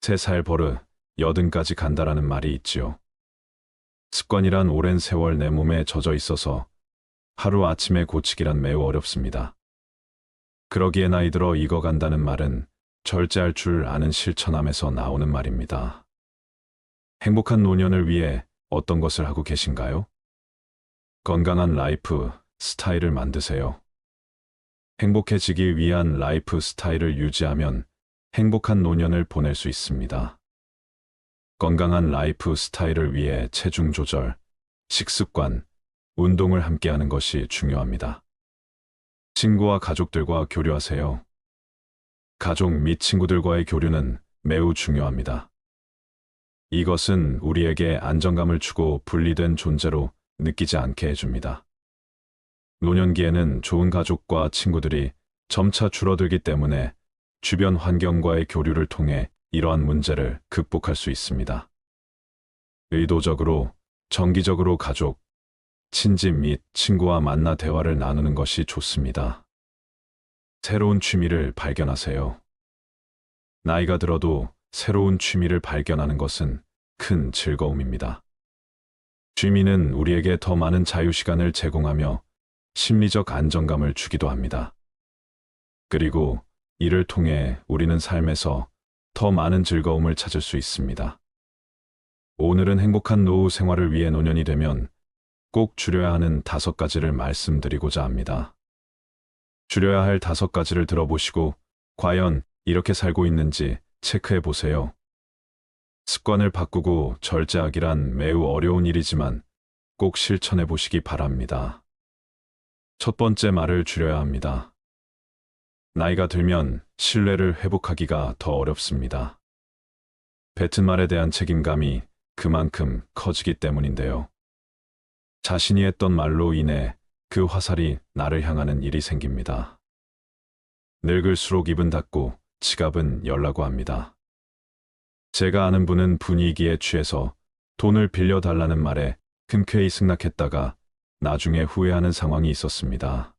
3살 버릇, 80까지 간다라는 말이 있지요. 습관이란 오랜 세월 내 몸에 젖어 있어서 하루아침에 고치기란 매우 어렵습니다. 그러기에 나이 들어 익어간다는 말은 절제할 줄 아는 실천함에서 나오는 말입니다. 행복한 노년을 위해 어떤 것을 하고 계신가요? 건강한 라이프 스타일을 만드세요. 행복해지기 위한 라이프 스타일을 유지하면 행복한 노년을 보낼 수 있습니다. 건강한 라이프 스타일을 위해 체중 조절, 식습관, 운동을 함께하는 것이 중요합니다. 친구와 가족들과 교류하세요. 가족 및 친구들과의 교류는 매우 중요합니다. 이것은 우리에게 안정감을 주고 분리된 존재로 느끼지 않게 해줍니다. 노년기에는 좋은 가족과 친구들이 점차 줄어들기 때문에 주변 환경과의 교류를 통해 이러한 문제를 극복할 수 있습니다. 의도적으로, 정기적으로 가족, 친지 및 친구와 만나 대화를 나누는 것이 좋습니다. 새로운 취미를 발견하세요. 나이가 들어도 새로운 취미를 발견하는 것은 큰 즐거움입니다. 취미는 우리에게 더 많은 자유시간을 제공하며 심리적 안정감을 주기도 합니다. 그리고 이를 통해 우리는 삶에서 더 많은 즐거움을 찾을 수 있습니다. 오늘은 행복한 노후 생활을 위해 노년이 되면 꼭 줄여야 하는 5가지를 말씀드리고자 합니다. 줄여야 할 5가지를 들어보시고 과연 이렇게 살고 있는지 체크해 보세요. 습관을 바꾸고 절제하기란 매우 어려운 일이지만 꼭 실천해 보시기 바랍니다. 첫 번째, 말을 줄여야 합니다. 나이가 들면 신뢰를 회복하기가 더 어렵습니다. 뱉은 말에 대한 책임감이 그만큼 커지기 때문인데요. 자신이 했던 말로 인해 그 화살이 나를 향하는 일이 생깁니다. 늙을수록 입은 닫고 지갑은 열라고 합니다. 제가 아는 분은 분위기에 취해서 돈을 빌려달라는 말에 흔쾌히 승낙했다가 나중에 후회하는 상황이 있었습니다.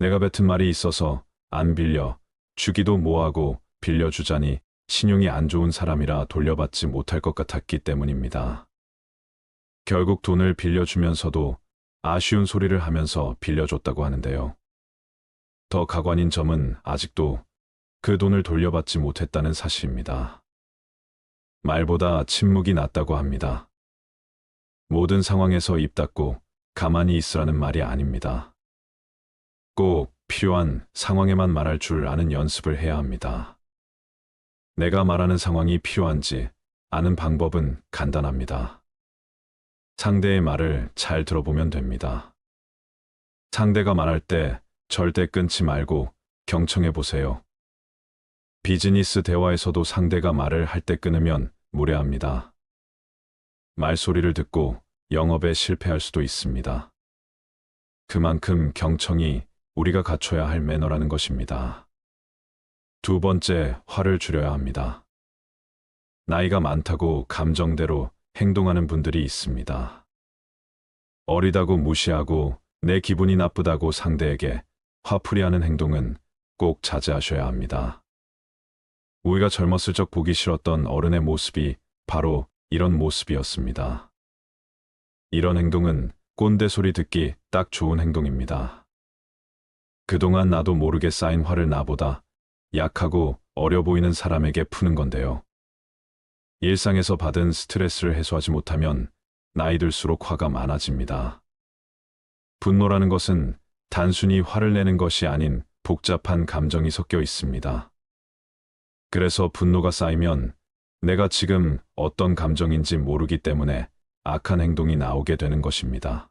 내가 뱉은 말이 있어서 안 빌려 주기도 뭐하고 빌려주자니 신용이 안 좋은 사람이라 돌려받지 못할 것 같았기 때문입니다. 결국 돈을 빌려주면서도 아쉬운 소리를 하면서 빌려줬다고 하는데요. 더 가관인 점은 아직도 그 돈을 돌려받지 못했다는 사실입니다. 말보다 침묵이 낫다고 합니다. 모든 상황에서 입 닫고 가만히 있으라는 말이 아닙니다. 꼭 필요한 상황에만 말할 줄 아는 연습을 해야 합니다. 내가 말하는 상황이 필요한지 아는 방법은 간단합니다. 상대의 말을 잘 들어보면 됩니다. 상대가 말할 때 절대 끊지 말고 경청해 보세요. 비즈니스 대화에서도 상대가 말을 할 때 끊으면 무례합니다. 말소리를 듣고 영업에 실패할 수도 있습니다. 그만큼 경청이 우리가 갖춰야 할 매너라는 것입니다. 두 번째, 화를 줄여야 합니다. 나이가 많다고 감정대로 행동하는 분들이 있습니다. 어리다고 무시하고 내 기분이 나쁘다고 상대에게 화풀이하는 행동은 꼭 자제하셔야 합니다. 우리가 젊었을 적 보기 싫었던 어른의 모습이 바로 이런 모습이었습니다. 이런 행동은 꼰대 소리 듣기 딱 좋은 행동입니다. 그동안 나도 모르게 쌓인 화를 나보다 약하고 어려 보이는 사람에게 푸는 건데요. 일상에서 받은 스트레스를 해소하지 못하면 나이 들수록 화가 많아집니다. 분노라는 것은 단순히 화를 내는 것이 아닌 복잡한 감정이 섞여 있습니다. 그래서 분노가 쌓이면 내가 지금 어떤 감정인지 모르기 때문에 악한 행동이 나오게 되는 것입니다.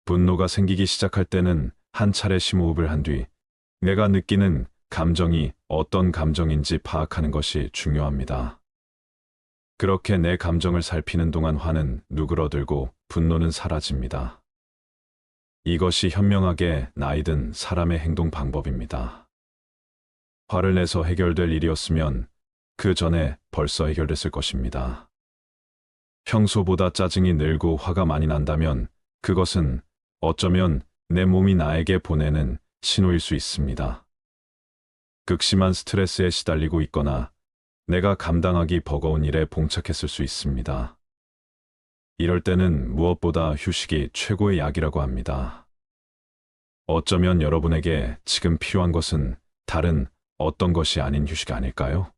분노가 생기기 시작할 때는 한 차례 심호흡을 한 뒤 내가 느끼는 감정이 어떤 감정인지 파악하는 것이 중요합니다. 그렇게 내 감정을 살피는 동안 화는 누그러들고 분노는 사라집니다. 이것이 현명하게 나이든 사람의 행동 방법입니다. 화를 내서 해결될 일이었으면 그 전에 벌써 해결됐을 것입니다. 평소보다 짜증이 늘고 화가 많이 난다면 그것은 어쩌면 내 몸이 나에게 보내는 신호일 수 있습니다. 극심한 스트레스에 시달리고 있거나 내가 감당하기 버거운 일에 봉착했을 수 있습니다. 이럴 때는 무엇보다 휴식이 최고의 약이라고 합니다. 어쩌면 여러분에게 지금 필요한 것은 다른 어떤 것이 아닌 휴식 아닐까요?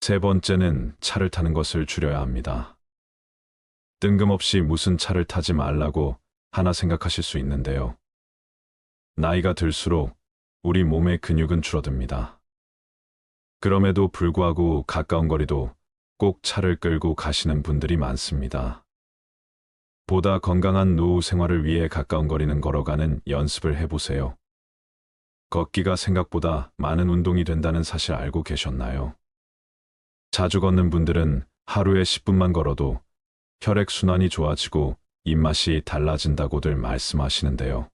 세 번째는 차를 타는 것을 줄여야 합니다. 뜬금없이 무슨 차를 타지 말라고 하나 생각하실 수 있는데요. 나이가 들수록 우리 몸의 근육은 줄어듭니다. 그럼에도 불구하고 가까운 거리도 꼭 차를 끌고 가시는 분들이 많습니다. 보다 건강한 노후 생활을 위해 가까운 거리는 걸어가는 연습을 해보세요. 걷기가 생각보다 많은 운동이 된다는 사실 알고 계셨나요? 자주 걷는 분들은 하루에 10분만 걸어도 혈액순환이 좋아지고 입맛이 달라진다고들 말씀하시는데요.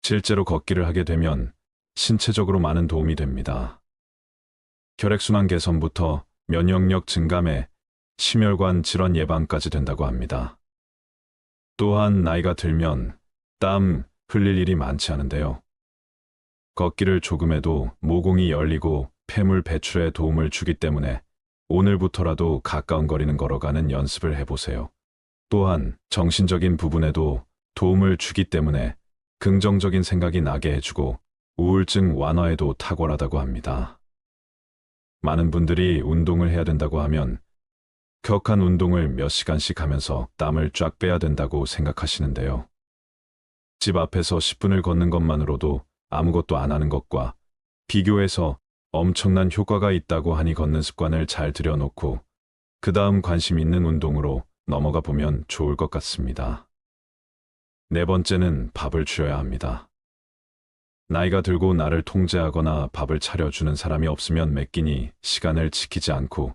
실제로 걷기를 하게 되면 신체적으로 많은 도움이 됩니다. 혈액순환 개선부터 면역력 증감에 심혈관 질환 예방까지 된다고 합니다. 또한 나이가 들면 땀 흘릴 일이 많지 않은데요. 걷기를 조금 해도 모공이 열리고 폐물 배출에 도움을 주기 때문에 오늘부터라도 가까운 거리는 걸어가는 연습을 해보세요. 또한 정신적인 부분에도 도움을 주기 때문에 긍정적인 생각이 나게 해주고 우울증 완화에도 탁월하다고 합니다. 많은 분들이 운동을 해야 된다고 하면 격한 운동을 몇 시간씩 하면서 땀을 쫙 빼야 된다고 생각하시는데요. 집 앞에서 10분을 걷는 것만으로도 아무것도 안 하는 것과 비교해서 엄청난 효과가 있다고 하니 걷는 습관을 잘 들여놓고 그 다음 관심 있는 운동으로 넘어가 보면 좋을 것 같습니다. 네 번째는 밥을 줄여야 합니다. 나이가 들고 나를 통제하거나 밥을 차려주는 사람이 없으면 매 끼니 시간을 지키지 않고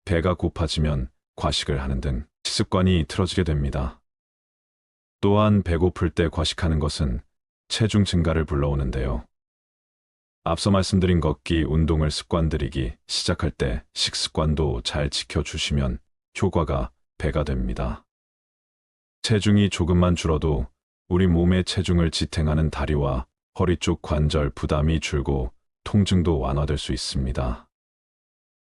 배가 고파지면 과식을 하는 등 식습관이 틀어지게 됩니다. 또한 배고플 때 과식하는 것은 체중 증가를 불러오는데요. 앞서 말씀드린 걷기, 운동을 습관들이기 시작할 때 식습관도 잘 지켜주시면 효과가 배가 됩니다. 체중이 조금만 줄어도 우리 몸의 체중을 지탱하는 다리와 허리 쪽 관절 부담이 줄고 통증도 완화될 수 있습니다.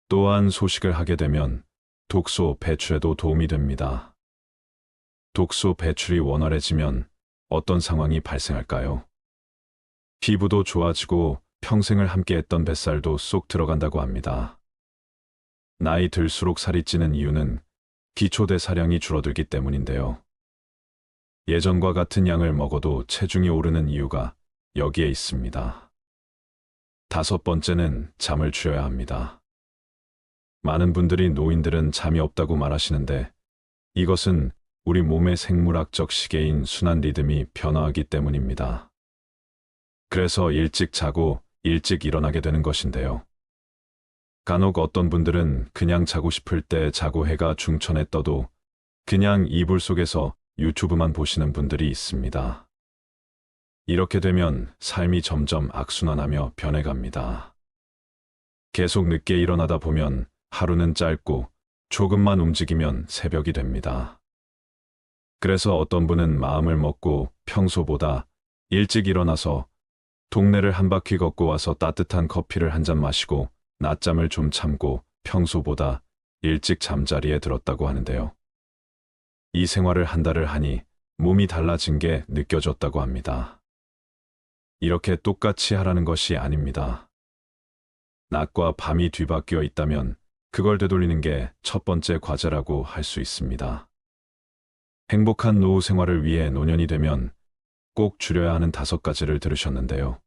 또한 소식을 하게 되면 독소 배출에도 도움이 됩니다. 독소 배출이 원활해지면 어떤 상황이 발생할까요? 피부도 좋아지고 평생을 함께했던 뱃살도 쏙 들어간다고 합니다. 나이 들수록 살이 찌는 이유는 기초대사량이 줄어들기 때문인데요. 예전과 같은 양을 먹어도 체중이 오르는 이유가 여기에 있습니다. 다섯 번째는 잠을 줄여야 합니다. 많은 분들이 노인들은 잠이 없다고 말하시는데 이것은 우리 몸의 생물학적 시계인 순환 리듬이 변화하기 때문입니다. 그래서 일찍 자고 일찍 일어나게 되는 것인데요. 간혹 어떤 분들은 그냥 자고 싶을 때 자고 해가 중천에 떠도 그냥 이불 속에서 유튜브만 보시는 분들이 있습니다. 이렇게 되면 삶이 점점 악순환하며 변해갑니다. 계속 늦게 일어나다 보면 하루는 짧고 조금만 움직이면 새벽이 됩니다. 그래서 어떤 분은 마음을 먹고 평소보다 일찍 일어나서 동네를 한 바퀴 걷고 와서 따뜻한 커피를 한 잔 마시고 낮잠을 좀 참고 평소보다 일찍 잠자리에 들었다고 하는데요. 이 생활을 한 달을 하니 몸이 달라진 게 느껴졌다고 합니다. 이렇게 똑같이 하라는 것이 아닙니다. 낮과 밤이 뒤바뀌어 있다면 그걸 되돌리는 게 첫 번째 과제라고 할 수 있습니다. 행복한 노후 생활을 위해 노년이 되면 꼭 줄여야 하는 5가지를 들으셨는데요.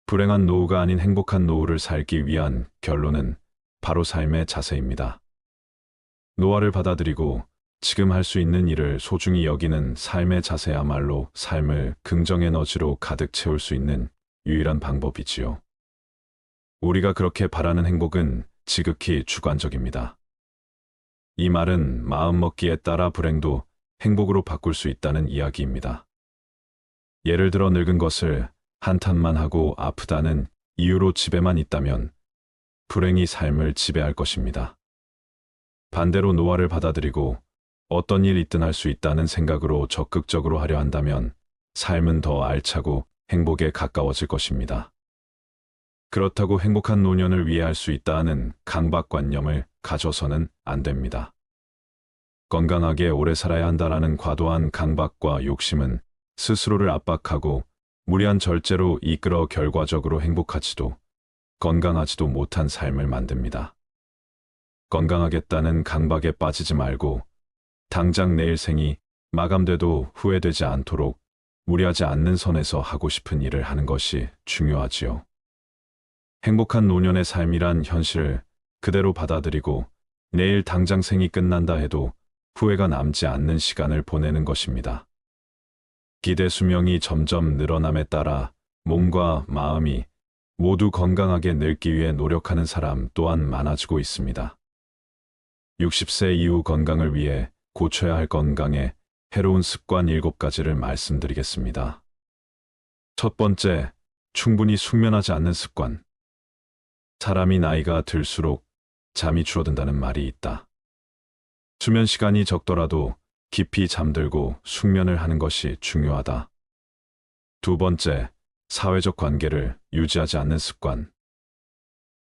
불행한 노후가 아닌 행복한 노후를 살기 위한 결론은 바로 삶의 자세입니다. 노화를 받아들이고 지금 할 수 있는 일을 소중히 여기는 삶의 자세야말로 삶을 긍정 에너지로 가득 채울 수 있는 유일한 방법이지요. 우리가 그렇게 바라는 행복은 지극히 주관적입니다. 이 말은 마음먹기에 따라 불행도 행복으로 바꿀 수 있다는 이야기입니다. 예를 들어 늙은 것을 한탄만 하고 아프다는 이유로 집에만 있다면 불행이 삶을 지배할 것입니다. 반대로 노화를 받아들이고 어떤 일 있든 할 수 있다는 생각으로 적극적으로 하려 한다면 삶은 더 알차고 행복에 가까워질 것입니다. 그렇다고 행복한 노년을 위해 할 수 있다는 강박관념을 가져서는 안 됩니다. 건강하게 오래 살아야 한다라는 과도한 강박과 욕심은 스스로를 압박하고 무리한 절제로 이끌어 결과적으로 행복하지도 건강하지도 못한 삶을 만듭니다. 건강하겠다는 강박에 빠지지 말고 당장 내일 생이 마감돼도 후회되지 않도록 무리하지 않는 선에서 하고 싶은 일을 하는 것이 중요하지요. 행복한 노년의 삶이란 현실을 그대로 받아들이고 내일 당장 생이 끝난다 해도 후회가 남지 않는 시간을 보내는 것입니다. 기대 수명이 점점 늘어남에 따라 몸과 마음이 모두 건강하게 늙기 위해 노력하는 사람 또한 많아지고 있습니다. 60세 이후 건강을 위해 고쳐야 할 건강의 해로운 습관 7가지를 말씀드리겠습니다. 첫 번째, 충분히 숙면하지 않는 습관. 사람이 나이가 들수록 잠이 줄어든다는 말이 있다. 수면 시간이 적더라도 깊이 잠들고 숙면을 하는 것이 중요하다. 두 번째, 사회적 관계를 유지하지 않는 습관.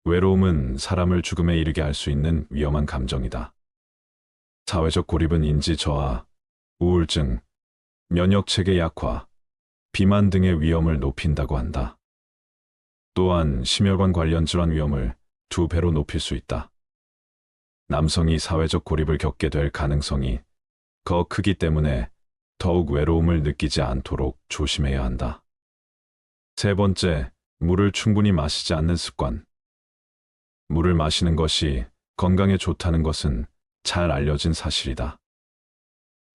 외로움은 사람을 죽음에 이르게 할 수 있는 위험한 감정이다. 사회적 고립은 인지 저하, 우울증, 면역체계 약화, 비만 등의 위험을 높인다고 한다. 또한 심혈관 관련 질환 위험을 2배로 높일 수 있다. 남성이 사회적 고립을 겪게 될 가능성이 더 크기 때문에 더욱 외로움을 느끼지 않도록 조심해야 한다. 세 번째, 물을 충분히 마시지 않는 습관. 물을 마시는 것이 건강에 좋다는 것은 잘 알려진 사실이다.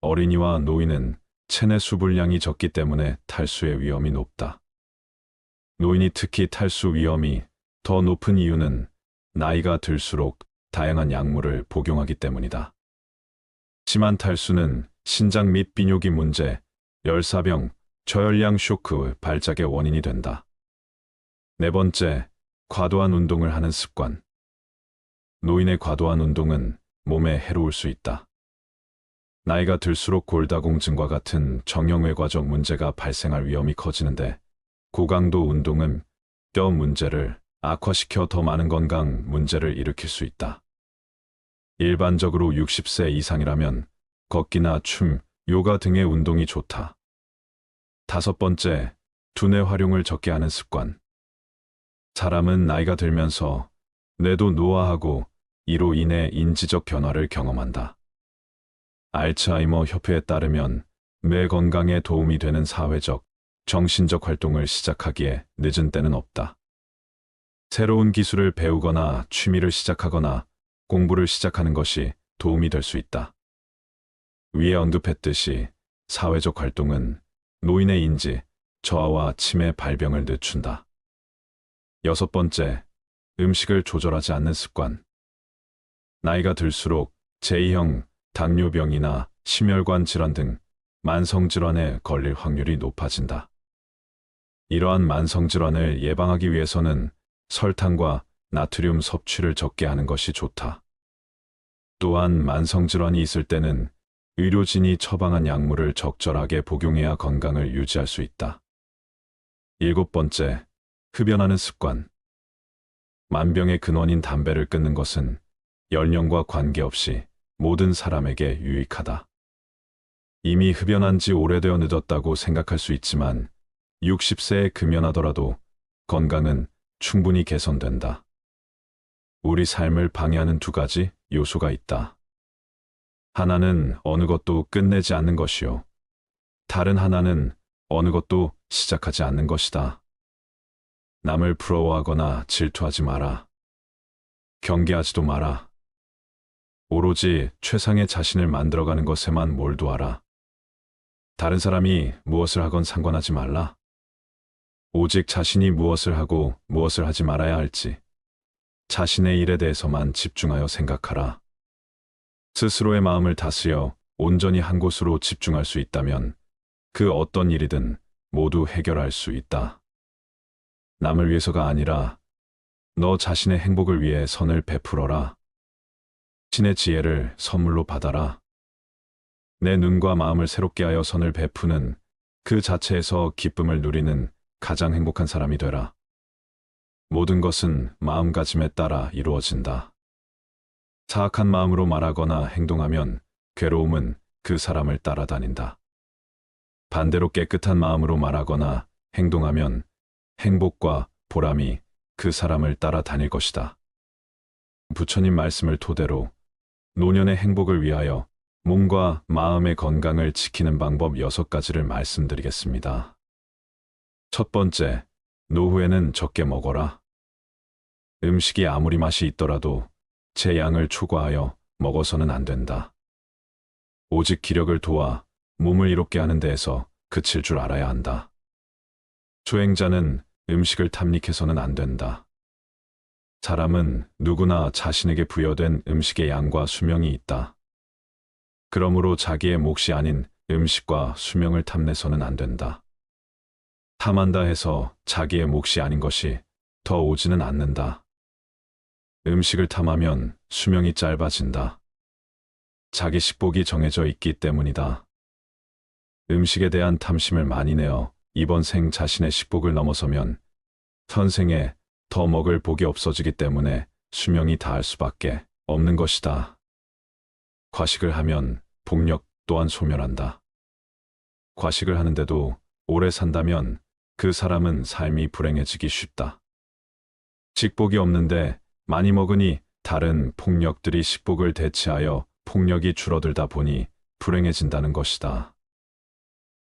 어린이와 노인은 체내 수분량이 적기 때문에 탈수의 위험이 높다. 노인이 특히 탈수 위험이 더 높은 이유는 나이가 들수록 다양한 약물을 복용하기 때문이다. 심한 탈수는 신장 및 비뇨기 문제, 열사병, 저혈량 쇼크 발작의 원인이 된다. 네 번째, 과도한 운동을 하는 습관. 노인의 과도한 운동은 몸에 해로울 수 있다. 나이가 들수록 골다공증과 같은 정형외과적 문제가 발생할 위험이 커지는데 고강도 운동은 뼈 문제를 악화시켜 더 많은 건강 문제를 일으킬 수 있다. 일반적으로 60세 이상이라면 걷기나 춤, 요가 등의 운동이 좋다. 다섯 번째, 두뇌 활용을 적게 하는 습관. 사람은 나이가 들면서 뇌도 노화하고 이로 인해 인지적 변화를 경험한다. 알츠하이머 협회에 따르면 뇌 건강에 도움이 되는 사회적, 정신적 활동을 시작하기에 늦은 때는 없다. 새로운 기술을 배우거나 취미를 시작하거나 공부를 시작하는 것이 도움이 될 수 있다. 위에 언급했듯이 사회적 활동은 노인의 인지, 저하와 치매 발병을 늦춘다. 여섯 번째, 음식을 조절하지 않는 습관. 나이가 들수록 제2형 당뇨병이나 심혈관 질환 등 만성질환에 걸릴 확률이 높아진다. 이러한 만성질환을 예방하기 위해서는 설탕과 나트륨 섭취를 적게 하는 것이 좋다. 또한 만성질환이 있을 때는 의료진이 처방한 약물을 적절하게 복용해야 건강을 유지할 수 있다. 일곱 번째, 흡연하는 습관. 만병의 근원인 담배를 끊는 것은 연령과 관계없이 모든 사람에게 유익하다. 이미 흡연한 지 오래되어 늦었다고 생각할 수 있지만 60세에 금연하더라도 건강은 충분히 개선된다. 우리 삶을 방해하는 2가지 요소가 있다. 하나는 어느 것도 끝내지 않는 것이요. 다른 하나는 어느 것도 시작하지 않는 것이다. 남을 부러워하거나 질투하지 마라. 경계하지도 마라. 오로지 최상의 자신을 만들어가는 것에만 몰두하라. 다른 사람이 무엇을 하건 상관하지 말라. 오직 자신이 무엇을 하고 무엇을 하지 말아야 할지 자신의 일에 대해서만 집중하여 생각하라. 스스로의 마음을 다스려 온전히 한 곳으로 집중할 수 있다면 그 어떤 일이든 모두 해결할 수 있다. 남을 위해서가 아니라 너 자신의 행복을 위해 선을 베풀어라. 신의 지혜를 선물로 받아라. 내 눈과 마음을 새롭게 하여 선을 베푸는 그 자체에서 기쁨을 누리는 가장 행복한 사람이 되라. 모든 것은 마음가짐에 따라 이루어진다. 사악한 마음으로 말하거나 행동하면 괴로움은 그 사람을 따라다닌다. 반대로 깨끗한 마음으로 말하거나 행동하면 행복과 보람이 그 사람을 따라다닐 것이다. 부처님 말씀을 토대로 노년의 행복을 위하여 몸과 마음의 건강을 지키는 방법 6가지를 말씀드리겠습니다. 첫 번째, 노후에는 적게 먹어라. 음식이 아무리 맛이 있더라도 제 양을 초과하여 먹어서는 안 된다. 오직 기력을 도와 몸을 이롭게 하는 데에서 그칠 줄 알아야 한다. 수행자는 음식을 탐닉해서는 안 된다. 사람은 누구나 자신에게 부여된 음식의 양과 수명이 있다. 그러므로 자기의 몫이 아닌 음식과 수명을 탐내서는 안 된다. 탐한다 해서 자기의 몫이 아닌 것이 더 오지는 않는다. 음식을 탐하면 수명이 짧아진다. 자기 식복이 정해져 있기 때문이다. 음식에 대한 탐심을 많이 내어 이번 생 자신의 식복을 넘어서면 현생에 더 먹을 복이 없어지기 때문에 수명이 다할 수밖에 없는 것이다. 과식을 하면 복력 또한 소멸한다. 과식을 하는데도 오래 산다면 그 사람은 삶이 불행해지기 쉽다. 식복이 없는데 많이 먹으니 다른 폭력들이 식복을 대체하여 폭력이 줄어들다 보니 불행해진다는 것이다.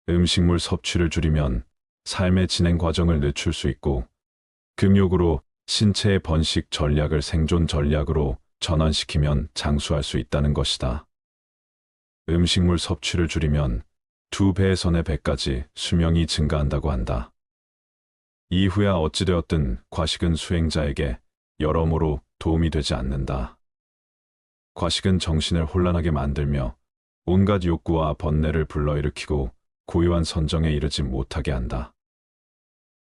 음식물 섭취를 줄이면 삶의 진행 과정을 늦출 수 있고 금욕으로 신체의 번식 전략을 생존 전략으로 전환시키면 장수할 수 있다는 것이다. 음식물 섭취를 줄이면 2배에서 4배까지 수명이 증가한다고 한다. 이후야 어찌되었든 과식은 수행자에게 여러모로 도움이 되지 않는다. 과식은 정신을 혼란하게 만들며 온갖 욕구와 번뇌를 불러일으키고 고요한 선정에 이르지 못하게 한다.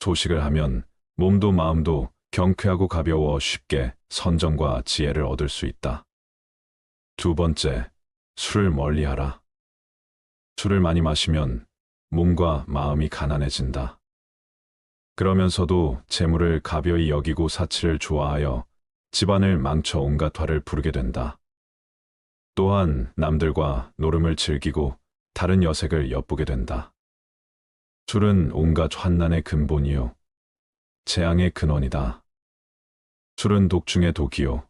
소식을 하면 몸도 마음도 경쾌하고 가벼워 쉽게 선정과 지혜를 얻을 수 있다. 두 번째, 술을 멀리하라. 술을 많이 마시면 몸과 마음이 가난해진다. 그러면서도 재물을 가벼이 여기고 사치를 좋아하여 집안을 망쳐 온갖 화를 부르게 된다. 또한 남들과 노름을 즐기고 다른 여색을 엿보게 된다. 술은 온갖 환난의 근본이요 재앙의 근원이다. 술은 독 중의 독이요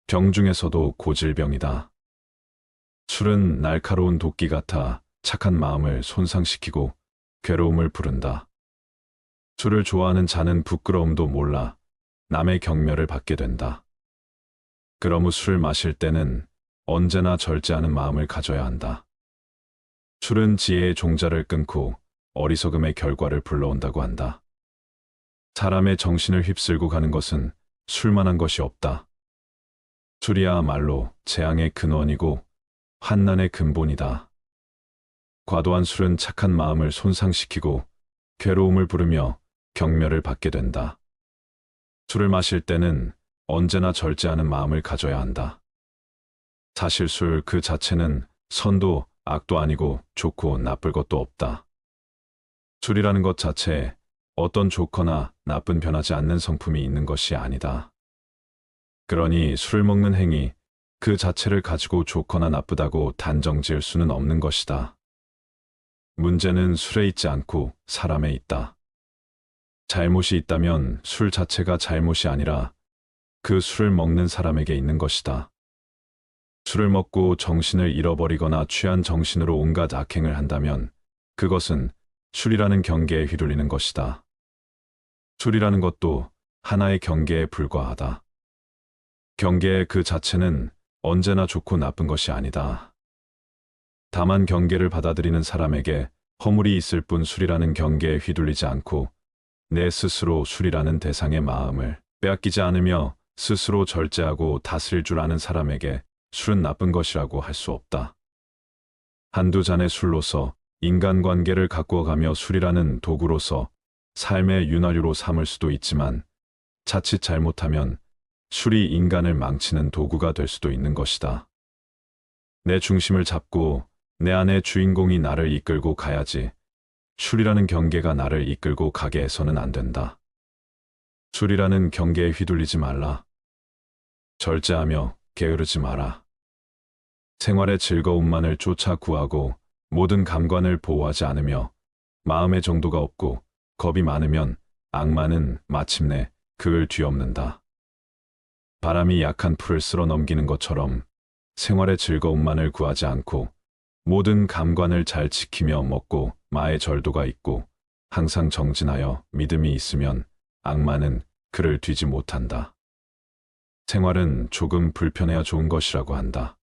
병 중에서도 고질병이다. 술은 날카로운 도끼 같아 착한 마음을 손상시키고 괴로움을 부른다. 술을 좋아하는 자는 부끄러움도 몰라 남의 경멸을 받게 된다. 그러므 술을 마실 때는 언제나 절제하는 마음을 가져야 한다. 술은 지혜의 종자를 끊고 어리석음의 결과를 불러온다고 한다. 사람의 정신을 휩쓸고 가는 것은 술만한 것이 없다. 술이야말로 재앙의 근원이고 환난의 근본이다. 과도한 술은 착한 마음을 손상시키고 괴로움을 부르며 경멸을 받게 된다. 술을 마실 때는 언제나 절제하는 마음을 가져야 한다. 사실 술 그 자체는 선도 악도 아니고 좋고 나쁠 것도 없다. 술이라는 것 자체에 어떤 좋거나 나쁜 변하지 않는 성품이 있는 것이 아니다. 그러니 술을 먹는 행위 그 자체를 가지고 좋거나 나쁘다고 단정 지을 수는 없는 것이다. 문제는 술에 있지 않고 사람에 있다. 잘못이 있다면 술 자체가 잘못이 아니라 그 술을 먹는 사람에게 있는 것이다. 술을 먹고 정신을 잃어버리거나 취한 정신으로 온갖 악행을 한다면 그것은 술이라는 경계에 휘둘리는 것이다. 술이라는 것도 하나의 경계에 불과하다. 경계의 그 자체는 언제나 좋고 나쁜 것이 아니다. 다만 경계를 받아들이는 사람에게 허물이 있을 뿐 술이라는 경계에 휘둘리지 않고 내 스스로 술이라는 대상의 마음을 빼앗기지 않으며 스스로 절제하고 다스릴 줄 아는 사람에게 술은 나쁜 것이라고 할 수 없다. 한두 잔의 술로서 인간관계를 가꾸어가며 술이라는 도구로서 삶의 윤활유로 삼을 수도 있지만 자칫 잘못하면 술이 인간을 망치는 도구가 될 수도 있는 것이다. 내 중심을 잡고 내 안의 주인공이 나를 이끌고 가야지 술이라는 경계가 나를 이끌고 가게 해서는 안 된다. 술이라는 경계에 휘둘리지 말라. 절제하며 게으르지 마라. 생활의 즐거움만을 쫓아 구하고 모든 감관을 보호하지 않으며 마음의 정도가 없고 겁이 많으면 악마는 마침내 그를 뒤엎는다. 바람이 약한 풀을 쓸어 넘기는 것처럼 생활의 즐거움만을 구하지 않고 모든 감관을 잘 지키며 먹고 마의 절도가 있고 항상 정진하여 믿음이 있으면 악마는 그를 뒤지 못한다. 생활은 조금 불편해야 좋은 것이라고 한다.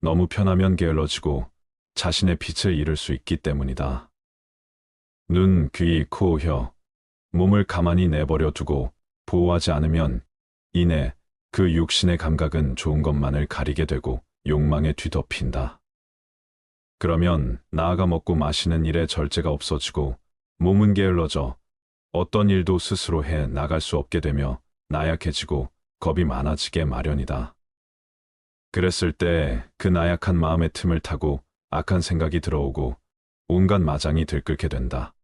너무 편하면 게을러지고 자신의 빛을 잃을 수 있기 때문이다. 눈, 귀, 코, 혀, 몸을 가만히 내버려 두고 보호하지 않으면 이내 그 육신의 감각은 좋은 것만을 가리게 되고 욕망에 뒤덮인다. 그러면 나아가 먹고 마시는 일에 절제가 없어지고 몸은 게을러져 어떤 일도 스스로 해 나갈 수 없게 되며 나약해지고 겁이 많아지게 마련이다. 그랬을 때 그 나약한 마음의 틈을 타고 악한 생각이 들어오고 온갖 마장이 들끓게 된다.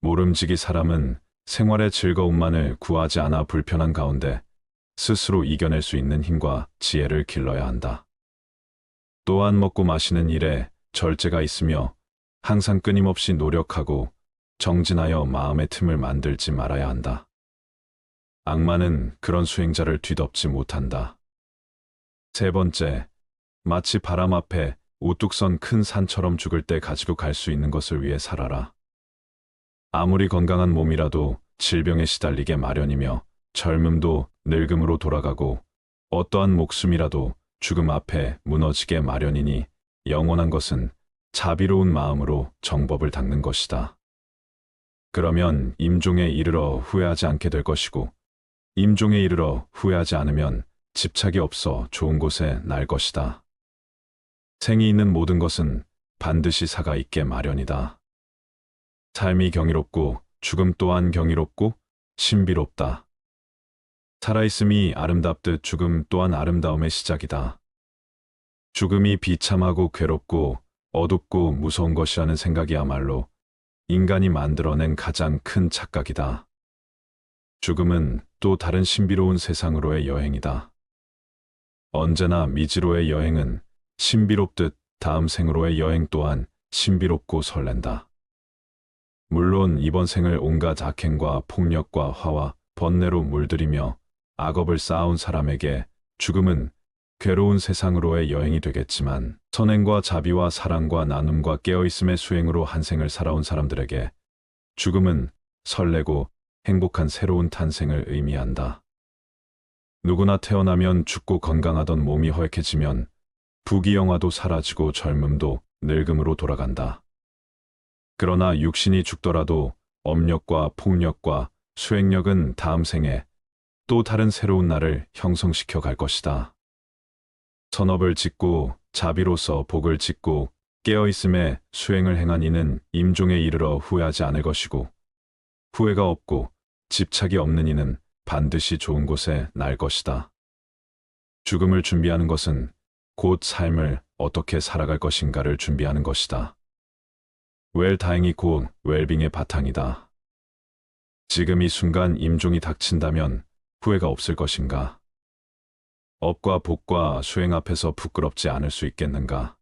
모름지기 사람은 생활의 즐거움만을 구하지 않아 불편한 가운데 스스로 이겨낼 수 있는 힘과 지혜를 길러야 한다. 또한 먹고 마시는 일에 절제가 있으며 항상 끊임없이 노력하고 정진하여 마음의 틈을 만들지 말아야 한다. 악마는 그런 수행자를 뒤덮지 못한다. 세 번째, 마치 바람 앞에 우뚝 선 큰 산처럼 죽을 때 가지고 갈 수 있는 것을 위해 살아라. 아무리 건강한 몸이라도 질병에 시달리게 마련이며 젊음도 늙음으로 돌아가고 어떠한 목숨이라도 죽음 앞에 무너지게 마련이니 영원한 것은 자비로운 마음으로 정법을 닦는 것이다. 그러면 임종에 이르러 후회하지 않게 될 것이고 임종에 이르러 후회하지 않으면 집착이 없어 좋은 곳에 날 것이다. 생이 있는 모든 것은 반드시 사가 있게 마련이다. 삶이 경이롭고 죽음 또한 경이롭고 신비롭다. 살아있음이 아름답듯 죽음 또한 아름다움의 시작이다. 죽음이 비참하고 괴롭고 어둡고 무서운 것이라는 생각이야말로 인간이 만들어낸 가장 큰 착각이다. 죽음은 또 다른 신비로운 세상으로의 여행이다. 언제나 미지로의 여행은 신비롭듯 다음 생으로의 여행 또한 신비롭고 설렌다. 물론 이번 생을 온갖 악행과 폭력과 화와 번뇌로 물들이며 악업을 쌓아온 사람에게 죽음은 괴로운 세상으로의 여행이 되겠지만 선행과 자비와 사랑과 나눔과 깨어있음의 수행으로 한 생을 살아온 사람들에게 죽음은 설레고 행복한 새로운 탄생을 의미한다. 누구나 태어나면 죽고 건강하던 몸이 헐케지면 부귀영화도 사라지고 젊음도 늙음으로 돌아간다. 그러나 육신이 죽더라도 업력과 폭력과 수행력은 다음 생에 또 다른 새로운 나를 형성시켜 갈 것이다. 선업을 짓고 자비로서 복을 짓고 깨어있음에 수행을 행한 이는 임종에 이르러 후회하지 않을 것이고 후회가 없고 집착이 없는 이는 반드시 좋은 곳에 날 것이다. 죽음을 준비하는 것은 곧 삶을 어떻게 살아갈 것인가를 준비하는 것이다. 웰다행이 곧 웰빙의 바탕이다. 지금 이 순간 임종이 닥친다면 후회가 없을 것인가? 업과 복과 수행 앞에서 부끄럽지 않을 수 있겠는가?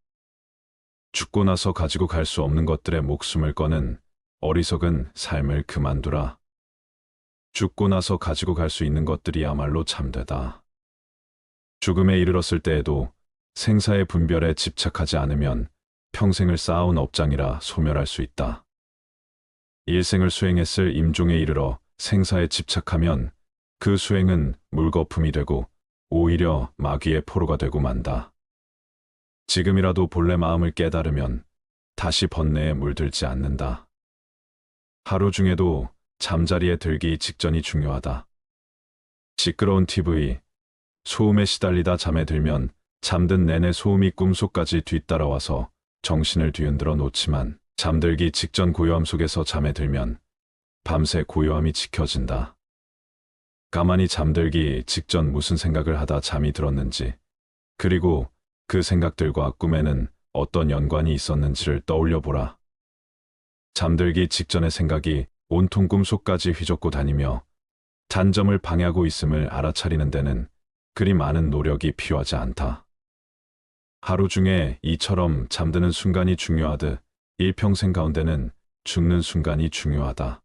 죽고 나서 가지고 갈 수 없는 것들의 목숨을 거는 어리석은 삶을 그만두라. 죽고 나서 가지고 갈 수 있는 것들이야말로 참되다. 죽음에 이르렀을 때에도 생사의 분별에 집착하지 않으면 평생을 쌓아온 업장이라 소멸할 수 있다. 일생을 수행했을 임종에 이르러 생사에 집착하면 그 수행은 물거품이 되고 오히려 마귀의 포로가 되고 만다. 지금이라도 본래 마음을 깨달으면 다시 번뇌에 물들지 않는다. 하루 중에도 잠자리에 들기 직전이 중요하다. 시끄러운 TV, 소음에 시달리다 잠에 들면 잠든 내내 소음이 꿈속까지 뒤따라와서 정신을 뒤흔들어 놓지만 잠들기 직전 고요함 속에서 잠에 들면 밤새 고요함이 지켜진다. 가만히 잠들기 직전 무슨 생각을 하다 잠이 들었는지, 그리고 그 생각들과 꿈에는 어떤 연관이 있었는지를 떠올려 보라. 잠들기 직전의 생각이 온통 꿈속까지 휘젓고 다니며 단점을 방해하고 있음을 알아차리는 데는 그리 많은 노력이 필요하지 않다. 하루 중에 이처럼 잠드는 순간이 중요하듯 일평생 가운데는 죽는 순간이 중요하다.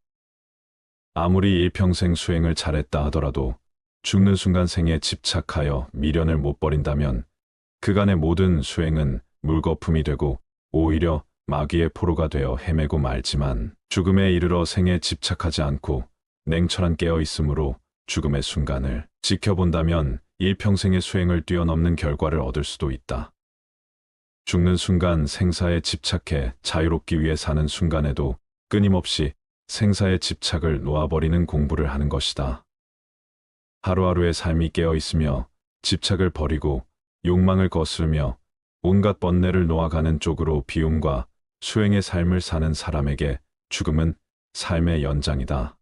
아무리 일평생 수행을 잘했다 하더라도 죽는 순간 생에 집착하여 미련을 못 버린다면 그간의 모든 수행은 물거품이 되고 오히려 마귀의 포로가 되어 헤매고 말지만, 죽음에 이르러 생에 집착하지 않고 냉철한 깨어있음으로 죽음의 순간을 지켜본다면 일평생의 수행을 뛰어넘는 결과를 얻을 수도 있다. 죽는 순간 생사에 집착해 자유롭기 위해 사는 순간에도 끊임없이 생사의 집착을 놓아버리는 공부를 하는 것이다. 하루하루의 삶이 깨어있으며 집착을 버리고 욕망을 거스르며 온갖 번뇌를 놓아가는 쪽으로 비움과 수행의 삶을 사는 사람에게 죽음은 삶의 연장이다.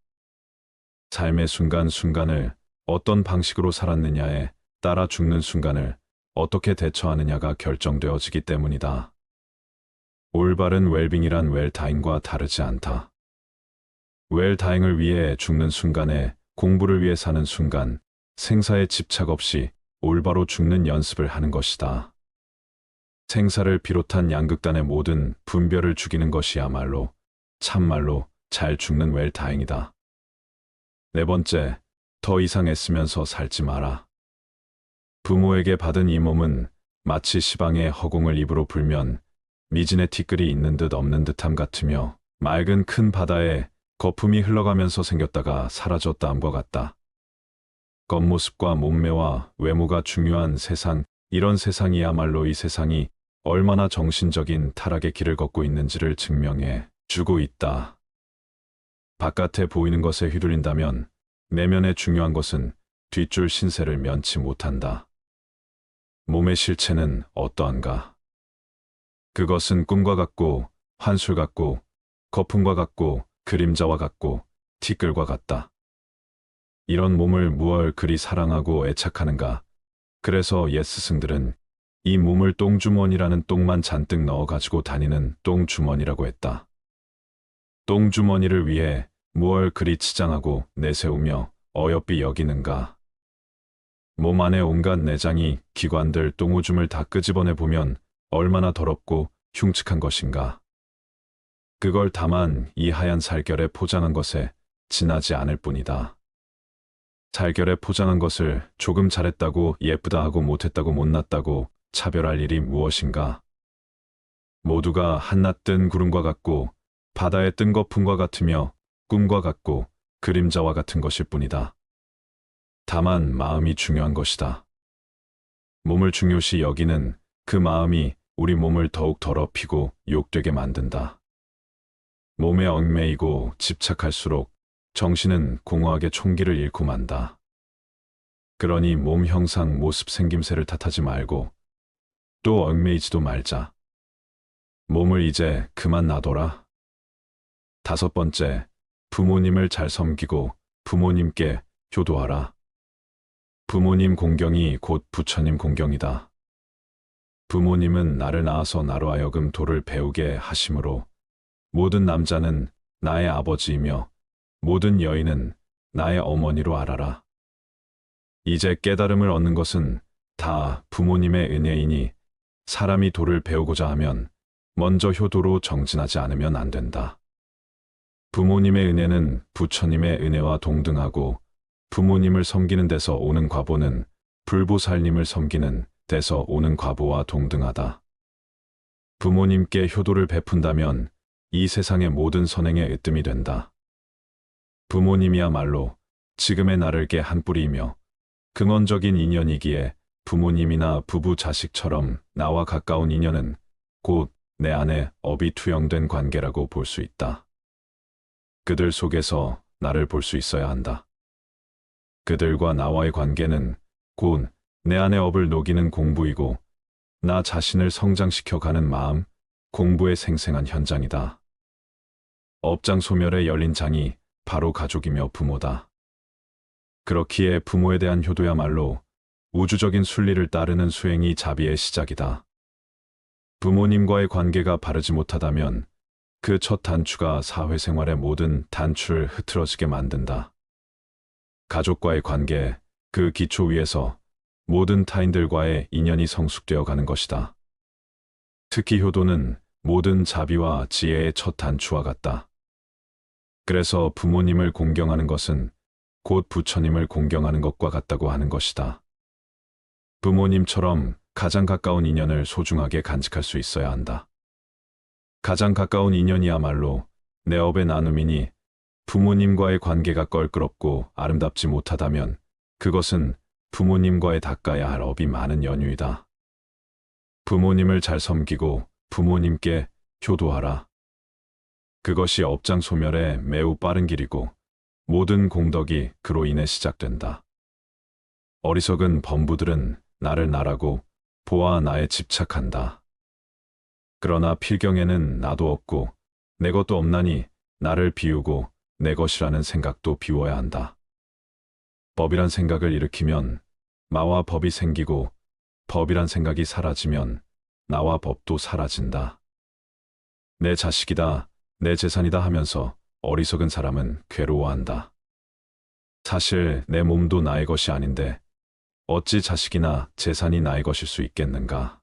삶의 순간순간을 어떤 방식으로 살았느냐에 따라 죽는 순간을 어떻게 대처하느냐가 결정되어지기 때문이다. 올바른 웰빙이란 웰다잉과 다르지 않다. 웰다잉을 위해 죽는 순간에 공부를 위해 사는 순간, 생사에 집착 없이 올바로 죽는 연습을 하는 것이다. 생사를 비롯한 양극단의 모든 분별을 죽이는 것이야말로 참말로 잘 죽는 웰다잉이다. 네 번째, 더 이상 애쓰면서 살지 마라. 부모에게 받은 이 몸은 마치 시방의 허공을 입으로 불면 미진의 티끌이 있는 듯 없는 듯함 같으며 맑은 큰 바다에 거품이 흘러가면서 생겼다가 사라졌다함과 같다. 겉모습과 몸매와 외모가 중요한 세상, 이런 세상이야말로 이 세상이 얼마나 정신적인 타락의 길을 걷고 있는지를 증명해 주고 있다. 바깥에 보이는 것에 휘둘린다면 내면에 중요한 것은 뒷줄 신세를 면치 못한다. 몸의 실체는 어떠한가? 그것은 꿈과 같고 환술 같고 거품과 같고 그림자와 같고 티끌과 같다. 이런 몸을 무얼 그리 사랑하고 애착하는가? 그래서 옛 스승들은 이 몸을 똥주머니라는 똥만 잔뜩 넣어 가지고 다니는 똥주머니라고 했다. 똥주머니를 위해 무얼 그리 치장하고 내세우며 어여삐 여기는가? 몸 안에 온갖 내장이 기관들 똥오줌을 다 끄집어내 보면 얼마나 더럽고 흉측한 것인가? 그걸 다만 이 하얀 살결에 포장한 것에 지나지 않을 뿐이다. 살결에 포장한 것을 조금 잘했다고 예쁘다 하고 못했다고 못났다고 차별할 일이 무엇인가? 모두가 한낮 뜬 구름과 같고 바다에 뜬 거품과 같으며 꿈과 같고 그림자와 같은 것일 뿐이다. 다만 마음이 중요한 것이다. 몸을 중요시 여기는 그 마음이 우리 몸을 더욱 더럽히고 욕되게 만든다. 몸에 얽매이고 집착할수록 정신은 공허하게 총기를 잃고 만다. 그러니 몸 형상 모습 생김새를 탓하지 말고 또 얽매이지도 말자. 몸을 이제 그만 놔둬라. 다섯 번째, 부모님을 잘 섬기고 부모님께 효도하라. 부모님 공경이 곧 부처님 공경이다. 부모님은 나를 낳아서 나로 하여금 도를 배우게 하심으로 모든 남자는 나의 아버지이며 모든 여인은 나의 어머니로 알아라. 이제 깨달음을 얻는 것은 다 부모님의 은혜이니 사람이 도를 배우고자 하면 먼저 효도로 정진하지 않으면 안 된다. 부모님의 은혜는 부처님의 은혜와 동등하고 부모님을 섬기는 데서 오는 과보는 불보살님을 섬기는 데서 오는 과보와 동등하다. 부모님께 효도를 베푼다면 이 세상의 모든 선행에 으뜸이 된다. 부모님이야말로 지금의 나를 개 한 뿌리이며 근원적인 인연이기에 부모님이나 부부 자식처럼 나와 가까운 인연은 곧 내 안에 업이 투영된 관계라고 볼 수 있다. 그들 속에서 나를 볼 수 있어야 한다. 그들과 나와의 관계는 곧 내 안의 업을 녹이는 공부이고 나 자신을 성장시켜가는 마음, 공부의 생생한 현장이다. 업장 소멸에 열린 장이 바로 가족이며 부모다. 그렇기에 부모에 대한 효도야말로 우주적인 순리를 따르는 수행이 자비의 시작이다. 부모님과의 관계가 바르지 못하다면 그 첫 단추가 사회생활의 모든 단추를 흐트러지게 만든다. 가족과의 관계, 그 기초 위에서 모든 타인들과의 인연이 성숙되어 가는 것이다. 특히 효도는 모든 자비와 지혜의 첫 단추와 같다. 그래서 부모님을 공경하는 것은 곧 부처님을 공경하는 것과 같다고 하는 것이다. 부모님처럼 가장 가까운 인연을 소중하게 간직할 수 있어야 한다. 가장 가까운 인연이야말로 내 업의 나눔이니 부모님과의 관계가 껄끄럽고 아름답지 못하다면 그것은 부모님과의 닦아야 할 업이 많은 연유이다. 부모님을 잘 섬기고 부모님께 효도하라. 그것이 업장소멸의 매우 빠른 길이고 모든 공덕이 그로 인해 시작된다. 어리석은 범부들은 나를 나라고 보아 나에 집착한다. 그러나 필경에는 나도 없고 내 것도 없나니 나를 비우고 내 것이라는 생각도 비워야 한다. 법이란 생각을 일으키면 나와 법이 생기고 법이란 생각이 사라지면 나와 법도 사라진다. 내 자식이다, 내 재산이다 하면서 어리석은 사람은 괴로워한다. 사실 내 몸도 나의 것이 아닌데 어찌 자식이나 재산이 나의 것일 수 있겠는가?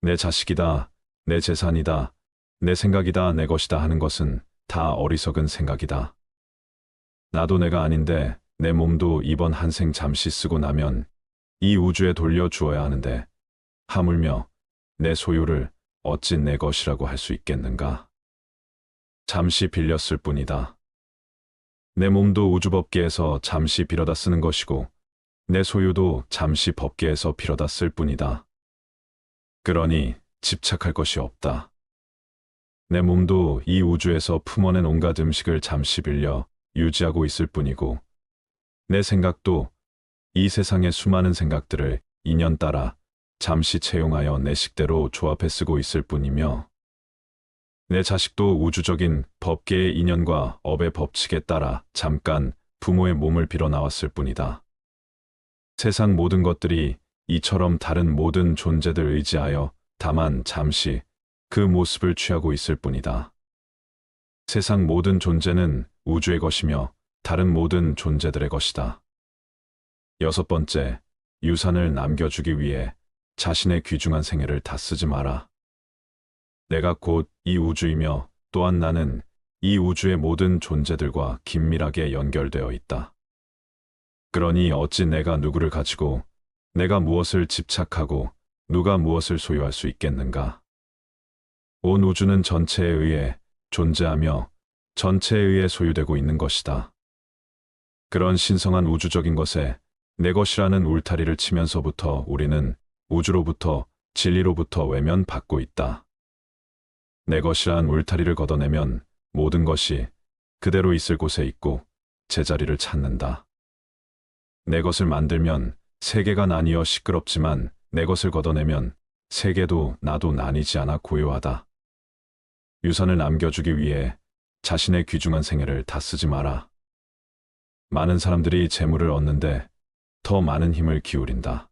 내 자식이다, 내 재산이다, 내 생각이다, 내 것이다 하는 것은 다 어리석은 생각이다. 나도 내가 아닌데 내 몸도 이번 한 생 잠시 쓰고 나면 이 우주에 돌려주어야 하는데 하물며 내 소유를 어찌 내 것이라고 할 수 있겠는가? 잠시 빌렸을 뿐이다. 내 몸도 우주법계에서 잠시 빌어다 쓰는 것이고 내 소유도 잠시 법계에서 빌어다 쓸 뿐이다. 그러니 집착할 것이 없다. 내 몸도 이 우주에서 품어낸 온갖 음식을 잠시 빌려 유지하고 있을 뿐이고 내 생각도 이 세상의 수많은 생각들을 인연 따라 잠시 채용하여 내 식대로 조합해 쓰고 있을 뿐이며 내 자식도 우주적인 법계의 인연과 업의 법칙에 따라 잠깐 부모의 몸을 빌어 나왔을 뿐이다. 세상 모든 것들이 이처럼 다른 모든 존재들 의지하여 다만 잠시 그 모습을 취하고 있을 뿐이다. 세상 모든 존재는 우주의 것이며 다른 모든 존재들의 것이다. 6번째, 유산을 남겨주기 위해 자신의 귀중한 생애를 다 쓰지 마라. 내가 곧 이 우주이며 또한 나는 이 우주의 모든 존재들과 긴밀하게 연결되어 있다. 그러니 어찌 내가 누구를 가지고 내가 무엇을 집착하고 누가 무엇을 소유할 수 있겠는가? 온 우주는 전체에 의해 존재하며 전체에 의해 소유되고 있는 것이다. 그런 신성한 우주적인 것에 내 것이라는 울타리를 치면서부터 우리는 우주로부터 진리로부터 외면받고 있다. 내 것이란 울타리를 걷어내면 모든 것이 그대로 있을 곳에 있고 제자리를 찾는다. 내 것을 만들면 세계가 나뉘어 시끄럽지만 내 것을 걷어내면 세계도 나도 나뉘지 않아 고요하다. 유산을 남겨주기 위해 자신의 귀중한 생애를 다 쓰지 마라. 많은 사람들이 재물을 얻는데 더 많은 힘을 기울인다.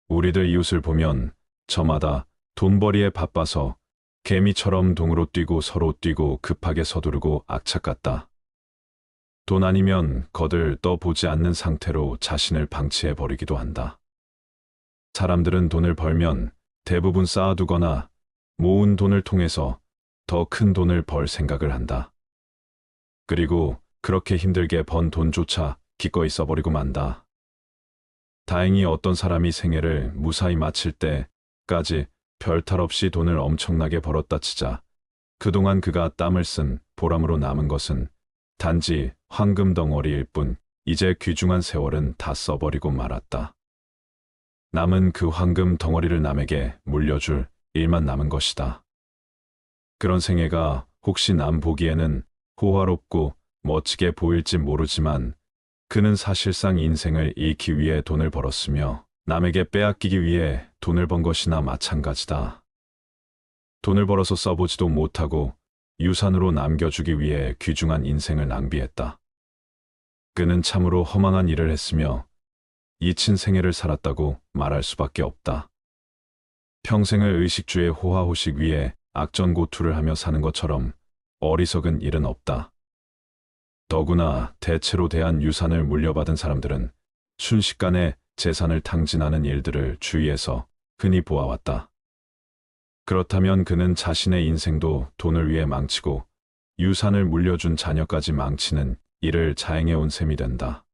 우리들 이웃을 보면 저마다 돈벌이에 바빠서 개미처럼 동으로 뛰고 서로 뛰고 급하게 서두르고 악착 같다. 돈 아니면 거들 떠보지 않는 상태로 자신을 방치해 버리기도 한다. 사람들은 돈을 벌면 대부분 쌓아두거나 모은 돈을 통해서 더 큰 돈을 벌 생각을 한다. 그리고 그렇게 힘들게 번 돈조차 기꺼이 써버리고 만다. 다행히 어떤 사람이 생애를 무사히 마칠 때까지 별탈 없이 돈을 엄청나게 벌었다 치자 그동안 그가 땀을 쓴 보람으로 남은 것은 단지 황금 덩어리일 뿐 이제 귀중한 세월은 다 써버리고 말았다. 남은 그 황금 덩어리를 남에게 물려줄 일만 남은 것이다. 그런 생애가 혹시 남 보기에는 호화롭고 멋지게 보일지 모르지만 그는 사실상 인생을 잃기 위해 돈을 벌었으며 남에게 빼앗기기 위해 돈을 번 것이나 마찬가지다. 돈을 벌어서 써보지도 못하고 유산으로 남겨주기 위해 귀중한 인생을 낭비했다. 그는 참으로 허망한 일을 했으며 잊힌 생애를 살았다고 말할 수밖에 없다. 평생을 의식주의 호화호식 위에 악전고투를 하며 사는 것처럼 어리석은 일은 없다. 더구나 대체로 대한 유산을 물려받은 사람들은 순식간에 재산을 탕진하는 일들을 주위에서 흔히 보아왔다. 그렇다면 그는 자신의 인생도 돈을 위해 망치고 유산을 물려준 자녀까지 망치는 일을 자행해온 셈이 된다.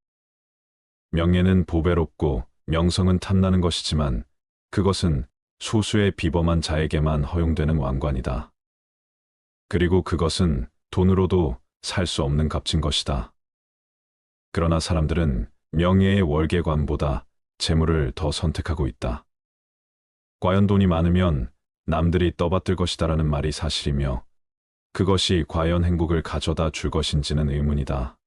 명예는 보배롭고 명성은 탐나는 것이지만 그것은 소수의 비범한 자에게만 허용되는 왕관이다. 그리고 그것은 돈으로도 살 수 없는 값진 것이다. 그러나 사람들은 명예의 월계관보다 재물을 더 선택하고 있다. 과연 돈이 많으면 남들이 떠받들 것이다라는 말이 사실이며 그것이 과연 행복을 가져다 줄 것인지는 의문이다.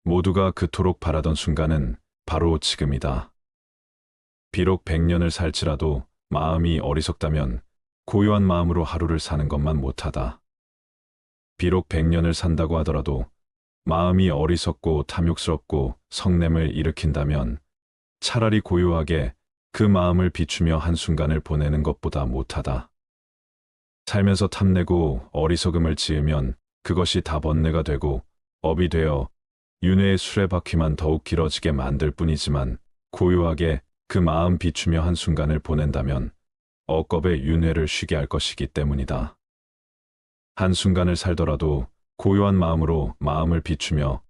모두가 그토록 바라던 순간은 바로 지금이다. 비록 100년을 살지라도 마음이 어리석다면 고요한 마음으로 하루를 사는 것만 못하다. 비록 100년을 산다고 하더라도 마음이 어리석고 탐욕스럽고 성냄을 일으킨다면 차라리 고요하게 그 마음을 비추며 한순간을 보내는 것보다 못하다. 살면서 탐내고 어리석음을 지으면 그것이 다 번뇌가 되고 업이 되어 윤회의 수레바퀴만 더욱 길어지게 만들 뿐이지만 고요하게 그 마음 비추며 한순간을 보낸다면 억겁의 윤회를 쉬게 할 것이기 때문이다. 한순간을 살더라도 고요한 마음으로 마음을 비추며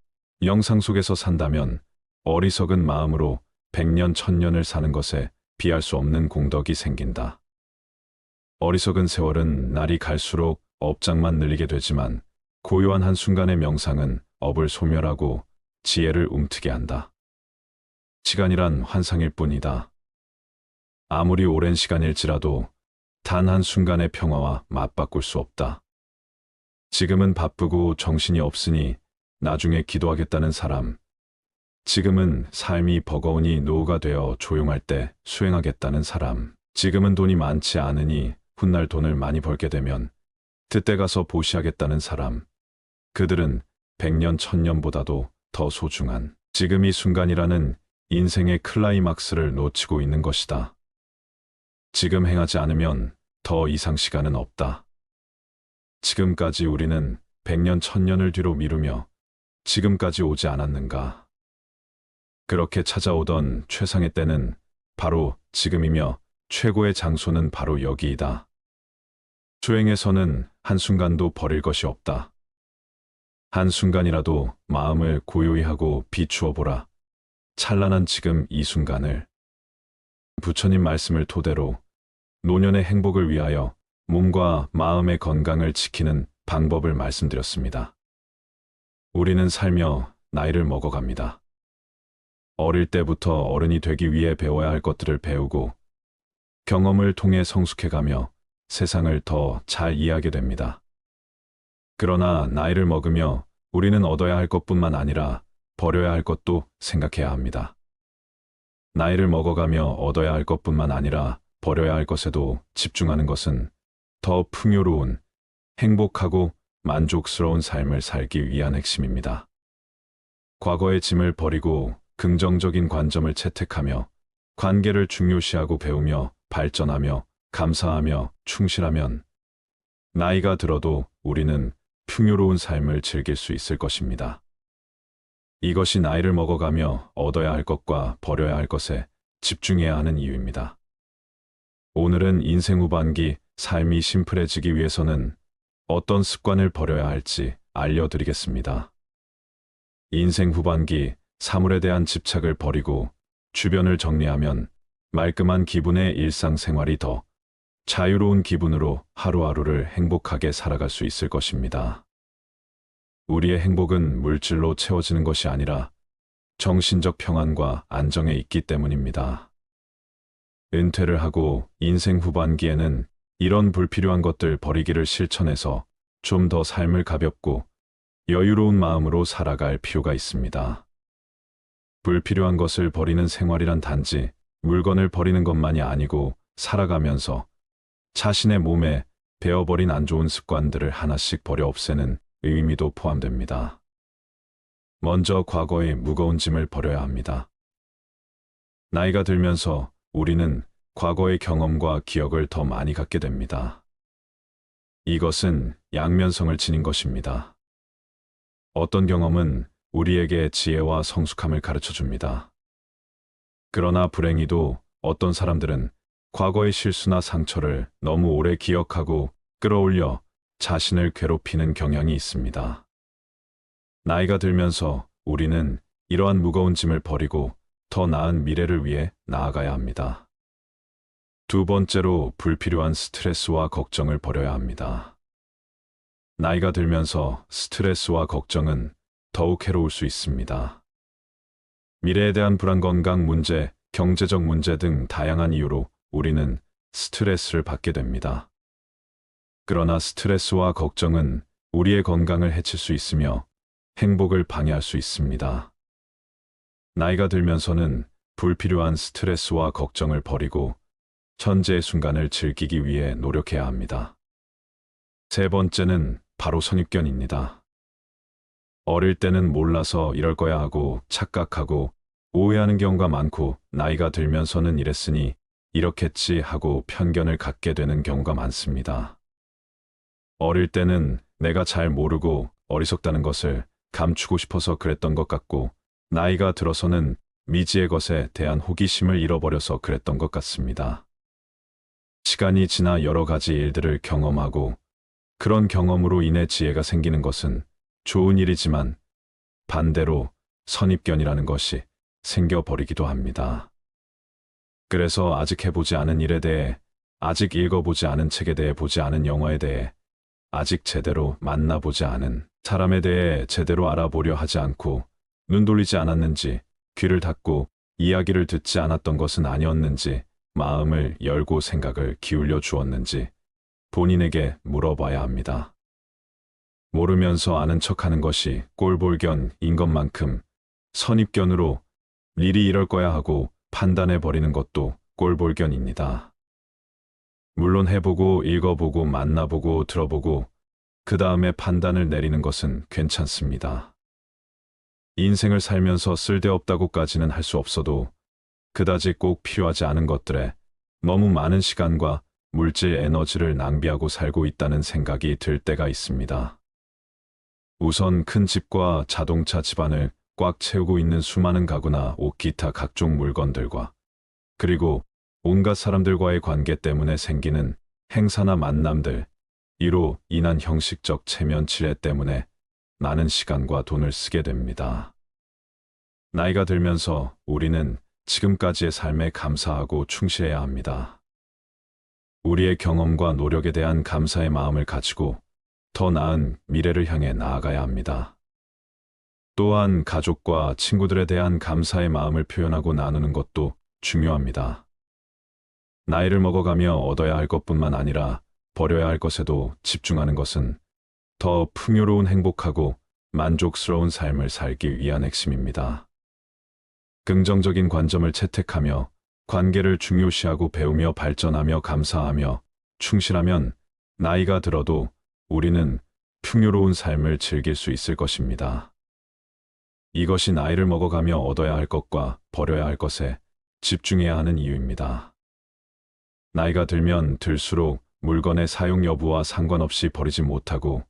영상 속에서 산다면 어리석은 마음으로 100년, 1000년을 사는 것에 비할 수 없는 공덕이 생긴다. 어리석은 세월은 날이 갈수록 업장만 늘리게 되지만 고요한 한순간의 명상은 업을 소멸하고 지혜를 움트게 한다. 시간이란 환상일 뿐이다. 아무리 오랜 시간일지라도 단 한순간의 평화와 맞바꿀 수 없다. 지금은 바쁘고 정신이 없으니 나중에 기도하겠다는 사람, 지금은 삶이 버거우니 노후가 되어 조용할 때 수행하겠다는 사람, 지금은 돈이 많지 않으니 훗날 돈을 많이 벌게 되면 그때 가서 보시하겠다는 사람, 그들은 100년, 1000년보다도 더 소중한 지금 이 순간이라는 인생의 클라이막스를 놓치고 있는 것이다. 지금 행하지 않으면 더 이상 시간은 없다. 지금까지 우리는 100년, 1000년을 뒤로 미루며 지금까지 오지 않았는가? 그렇게 찾아오던 최상의 때는 바로 지금이며 최고의 장소는 바로 여기이다. 수행에서는 한순간도 버릴 것이 없다. 한순간이라도 마음을 고요히 하고 비추어 보라. 찬란한 지금 이 순간을. 부처님 말씀을 토대로 노년의 행복을 위하여 몸과 마음의 건강을 지키는 방법을 말씀드렸습니다. 우리는 살며 나이를 먹어갑니다. 어릴 때부터 어른이 되기 위해 배워야 할 것들을 배우고 경험을 통해 성숙해가며 세상을 더 잘 이해하게 됩니다. 그러나 나이를 먹으며 우리는 얻어야 할 것뿐만 아니라 버려야 할 것도 생각해야 합니다. 나이를 먹어가며 얻어야 할 것뿐만 아니라 버려야 할 것에도 집중하는 것은 더 풍요로운, 행복하고 만족스러운 삶을 살기 위한 핵심입니다. 과거의 짐을 버리고 긍정적인 관점을 채택하며 관계를 중요시하고 배우며 발전하며 감사하며 충실하면 나이가 들어도 우리는 풍요로운 삶을 즐길 수 있을 것입니다. 이것이 나이를 먹어가며 얻어야 할 것과 버려야 할 것에 집중해야 하는 이유입니다. 오늘은 인생 후반기 삶이 심플해지기 위해서는 어떤 습관을 버려야 할지 알려드리겠습니다. 인생 후반기 사물에 대한 집착을 버리고 주변을 정리하면 말끔한 기분의 일상생활이 더 자유로운 기분으로 하루하루를 행복하게 살아갈 수 있을 것입니다. 우리의 행복은 물질로 채워지는 것이 아니라 정신적 평안과 안정에 있기 때문입니다. 은퇴를 하고 인생 후반기에는 이런 불필요한 것들 버리기를 실천해서 좀 더 삶을 가볍고 여유로운 마음으로 살아갈 필요가 있습니다. 불필요한 것을 버리는 생활이란 단지 물건을 버리는 것만이 아니고 살아가면서 자신의 몸에 배어버린 안 좋은 습관들을 하나씩 버려 없애는 의미도 포함됩니다. 먼저 과거의 무거운 짐을 버려야 합니다. 나이가 들면서 우리는 과거의 경험과 기억을 더 많이 갖게 됩니다. 이것은 양면성을 지닌 것입니다. 어떤 경험은 우리에게 지혜와 성숙함을 가르쳐 줍니다. 그러나 불행히도 어떤 사람들은 과거의 실수나 상처를 너무 오래 기억하고 끌어올려 자신을 괴롭히는 경향이 있습니다. 나이가 들면서 우리는 이러한 무거운 짐을 버리고 더 나은 미래를 위해 나아가야 합니다. 두 번째로 불필요한 스트레스와 걱정을 버려야 합니다. 나이가 들면서 스트레스와 걱정은 더욱 해로울 수 있습니다. 미래에 대한 불안, 건강 문제, 경제적 문제 등 다양한 이유로 우리는 스트레스를 받게 됩니다. 그러나 스트레스와 걱정은 우리의 건강을 해칠 수 있으며 행복을 방해할 수 있습니다. 나이가 들면서는 불필요한 스트레스와 걱정을 버리고 현재의 순간을 즐기기 위해 노력해야 합니다. 세 번째는 바로 선입견입니다. 어릴 때는 몰라서 이럴 거야 하고 착각하고 오해하는 경우가 많고, 나이가 들면서는 이랬으니 이렇겠지 하고 편견을 갖게 되는 경우가 많습니다. 어릴 때는 내가 잘 모르고 어리석다는 것을 감추고 싶어서 그랬던 것 같고, 나이가 들어서는 미지의 것에 대한 호기심을 잃어버려서 그랬던 것 같습니다. 시간이 지나 여러 가지 일들을 경험하고 그런 경험으로 인해 지혜가 생기는 것은 좋은 일이지만, 반대로 선입견이라는 것이 생겨버리기도 합니다. 그래서 아직 해보지 않은 일에 대해, 아직 읽어보지 않은 책에 대해, 보지 않은 영화에 대해, 아직 제대로 만나보지 않은 사람에 대해 제대로 알아보려 하지 않고, 눈 돌리지 않았는지, 귀를 닫고 이야기를 듣지 않았던 것은 아니었는지, 마음을 열고 생각을 기울여 주었는지 본인에게 물어봐야 합니다. 모르면서 아는 척하는 것이 꼴볼견인 것만큼 선입견으로 일이 이럴 거야 하고 판단해버리는 것도 꼴볼견입니다. 물론 해보고 읽어보고 만나보고 들어보고 그 다음에 판단을 내리는 것은 괜찮습니다. 인생을 살면서 쓸데없다고까지는 할 수 없어도 그다지 꼭 필요하지 않은 것들에 너무 많은 시간과 물질 에너지를 낭비하고 살고 있다는 생각이 들 때가 있습니다. 우선 큰 집과 자동차 집안을 꽉 채우고 있는 수많은 가구나 옷, 기타 각종 물건들과, 그리고 온갖 사람들과의 관계 때문에 생기는 행사나 만남들, 이로 인한 형식적 체면 치레 때문에 많은 시간과 돈을 쓰게 됩니다. 나이가 들면서 우리는 지금까지의 삶에 감사하고 충실해야 합니다. 우리의 경험과 노력에 대한 감사의 마음을 가지고 더 나은 미래를 향해 나아가야 합니다. 또한 가족과 친구들에 대한 감사의 마음을 표현하고 나누는 것도 중요합니다. 나이를 먹어가며 얻어야 할 것뿐만 아니라 버려야 할 것에도 집중하는 것은 더 풍요로운, 행복하고 만족스러운 삶을 살기 위한 핵심입니다. 긍정적인 관점을 채택하며 관계를 중요시하고 배우며 발전하며 감사하며 충실하면 나이가 들어도 우리는 풍요로운 삶을 즐길 수 있을 것입니다. 이것이 나이를 먹어가며 얻어야 할 것과 버려야 할 것에 집중해야 하는 이유입니다. 나이가 들면 들수록 물건의 사용 여부와 상관없이 버리지 못하고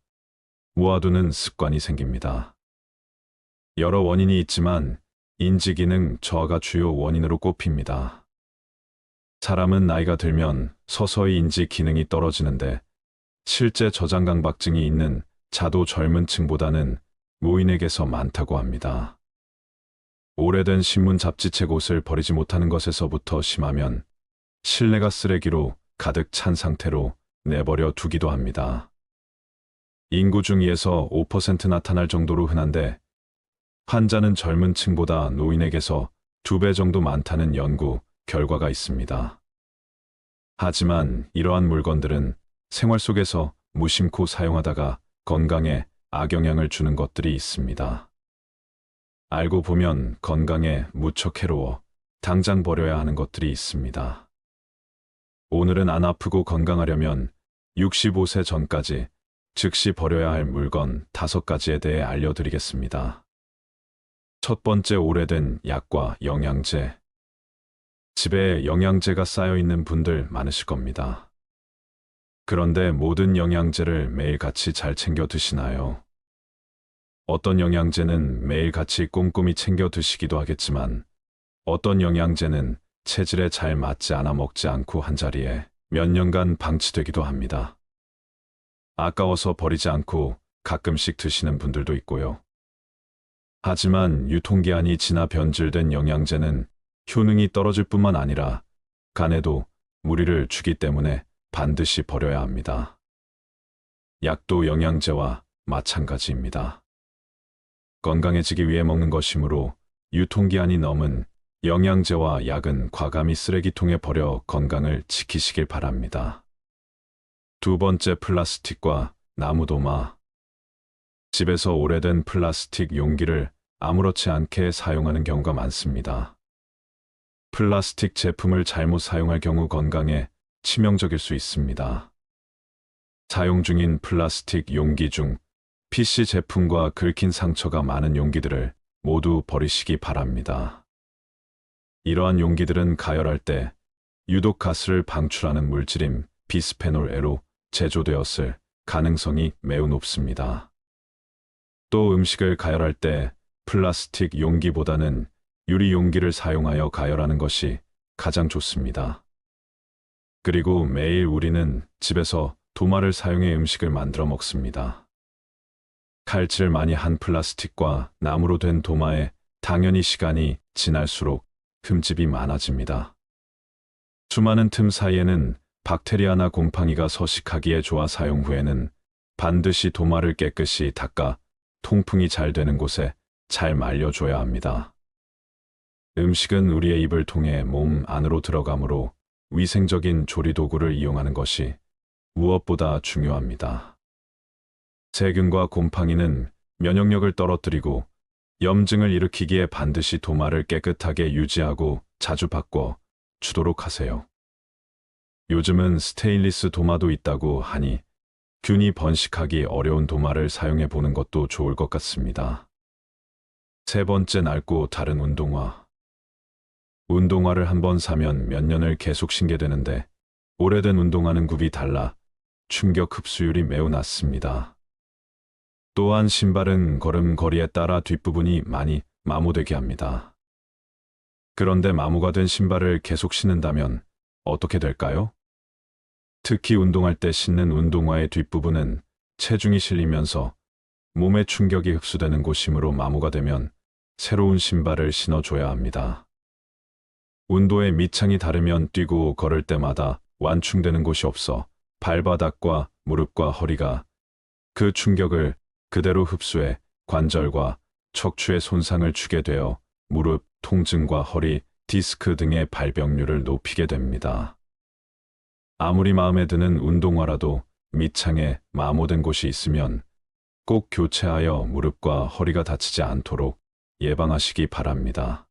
모아두는 습관이 생깁니다. 여러 원인이 있지만 인지기능 저하가 주요 원인으로 꼽힙니다. 사람은 나이가 들면 서서히 인지 기능이 떨어지는데, 실제 저장강박증이 있는 자도 젊은 층보다는 노인에게서 많다고 합니다. 오래된 신문, 잡지책, 옷을 버리지 못하는 것에서부터 심하면 실내가 쓰레기로 가득 찬 상태로 내버려 두기도 합니다. 인구 중 2에서 5% 나타날 정도로 흔한데, 환자는 젊은 층보다 노인에게서 2배 정도 많다는 연구 결과가 있습니다. 하지만 이러한 물건들은 생활 속에서 무심코 사용하다가 건강에 악영향을 주는 것들이 있습니다. 알고 보면 건강에 무척 해로워 당장 버려야 하는 것들이 있습니다. 오늘은 안 아프고 건강하려면 65세 전까지 즉시 버려야 할 물건 5가지에 대해 알려드리겠습니다. 첫 번째, 오래된 약과 영양제. 집에 영양제가 쌓여있는 분들 많으실 겁니다. 그런데 모든 영양제를 매일 같이 잘 챙겨 드시나요? 어떤 영양제는 매일같이 꼼꼼히 챙겨 드시기도 하겠지만 어떤 영양제는 체질에 잘 맞지 않아 먹지 않고 한자리에 몇 년간 방치되기도 합니다. 아까워서 버리지 않고 가끔씩 드시는 분들도 있고요. 하지만 유통기한이 지나 변질된 영양제는 효능이 떨어질 뿐만 아니라 간에도 무리를 주기 때문에 반드시 버려야 합니다. 약도 영양제와 마찬가지입니다. 건강해지기 위해 먹는 것이므로 유통기한이 넘은 영양제와 약은 과감히 쓰레기통에 버려 건강을 지키시길 바랍니다. 두 번째, 플라스틱과 나무도마. 집에서 오래된 플라스틱 용기를 아무렇지 않게 사용하는 경우가 많습니다. 플라스틱 제품을 잘못 사용할 경우 건강에 치명적일 수 있습니다. 사용 중인 플라스틱 용기 중 PC 제품과 긁힌 상처가 많은 용기들을 모두 버리시기 바랍니다. 이러한 용기들은 가열할 때 유독 가스를 방출하는 물질인 비스페놀 A로 제조되었을 가능성이 매우 높습니다. 또 음식을 가열할 때 플라스틱 용기보다는 유리 용기를 사용하여 가열하는 것이 가장 좋습니다. 그리고 매일 우리는 집에서 도마를 사용해 음식을 만들어 먹습니다. 칼질 많이 한 플라스틱과 나무로 된 도마에 당연히 시간이 지날수록 흠집이 많아집니다. 수많은 틈 사이에는 박테리아나 곰팡이가 서식하기에 좋아 사용 후에는 반드시 도마를 깨끗이 닦아 통풍이 잘 되는 곳에 잘 말려줘야 합니다. 음식은 우리의 입을 통해 몸 안으로 들어가므로 위생적인 조리 도구를 이용하는 것이 무엇보다 중요합니다. 세균과 곰팡이는 면역력을 떨어뜨리고 염증을 일으키기에 반드시 도마를 깨끗하게 유지하고 자주 바꿔 주도록 하세요. 요즘은 스테인리스 도마도 있다고 하니 균이 번식하기 어려운 도마를 사용해 보는 것도 좋을 것 같습니다. 세 번째, 낡고 다른 운동화. 운동화를 한번 사면 몇 년을 계속 신게 되는데 오래된 운동화는 굽이 달라 충격 흡수율이 매우 낮습니다. 또한 신발은 걸음걸이에 따라 뒷부분이 많이 마모되게 합니다. 그런데 마모가 된 신발을 계속 신는다면 어떻게 될까요? 특히 운동할 때 신는 운동화의 뒷부분은 체중이 실리면서 몸에 충격이 흡수되는 곳이므로 마모가 되면 새로운 신발을 신어줘야 합니다. 운도의 밑창이 다르면 뛰고 걸을 때마다 완충되는 곳이 없어 발바닥과 무릎과 허리가 그 충격을 그대로 흡수해 관절과 척추에 손상을 주게 되어 무릎 통증과 허리, 디스크 등의 발병률을 높이게 됩니다. 아무리 마음에 드는 운동화라도 밑창에 마모된 곳이 있으면 꼭 교체하여 무릎과 허리가 다치지 않도록 예방하시기 바랍니다.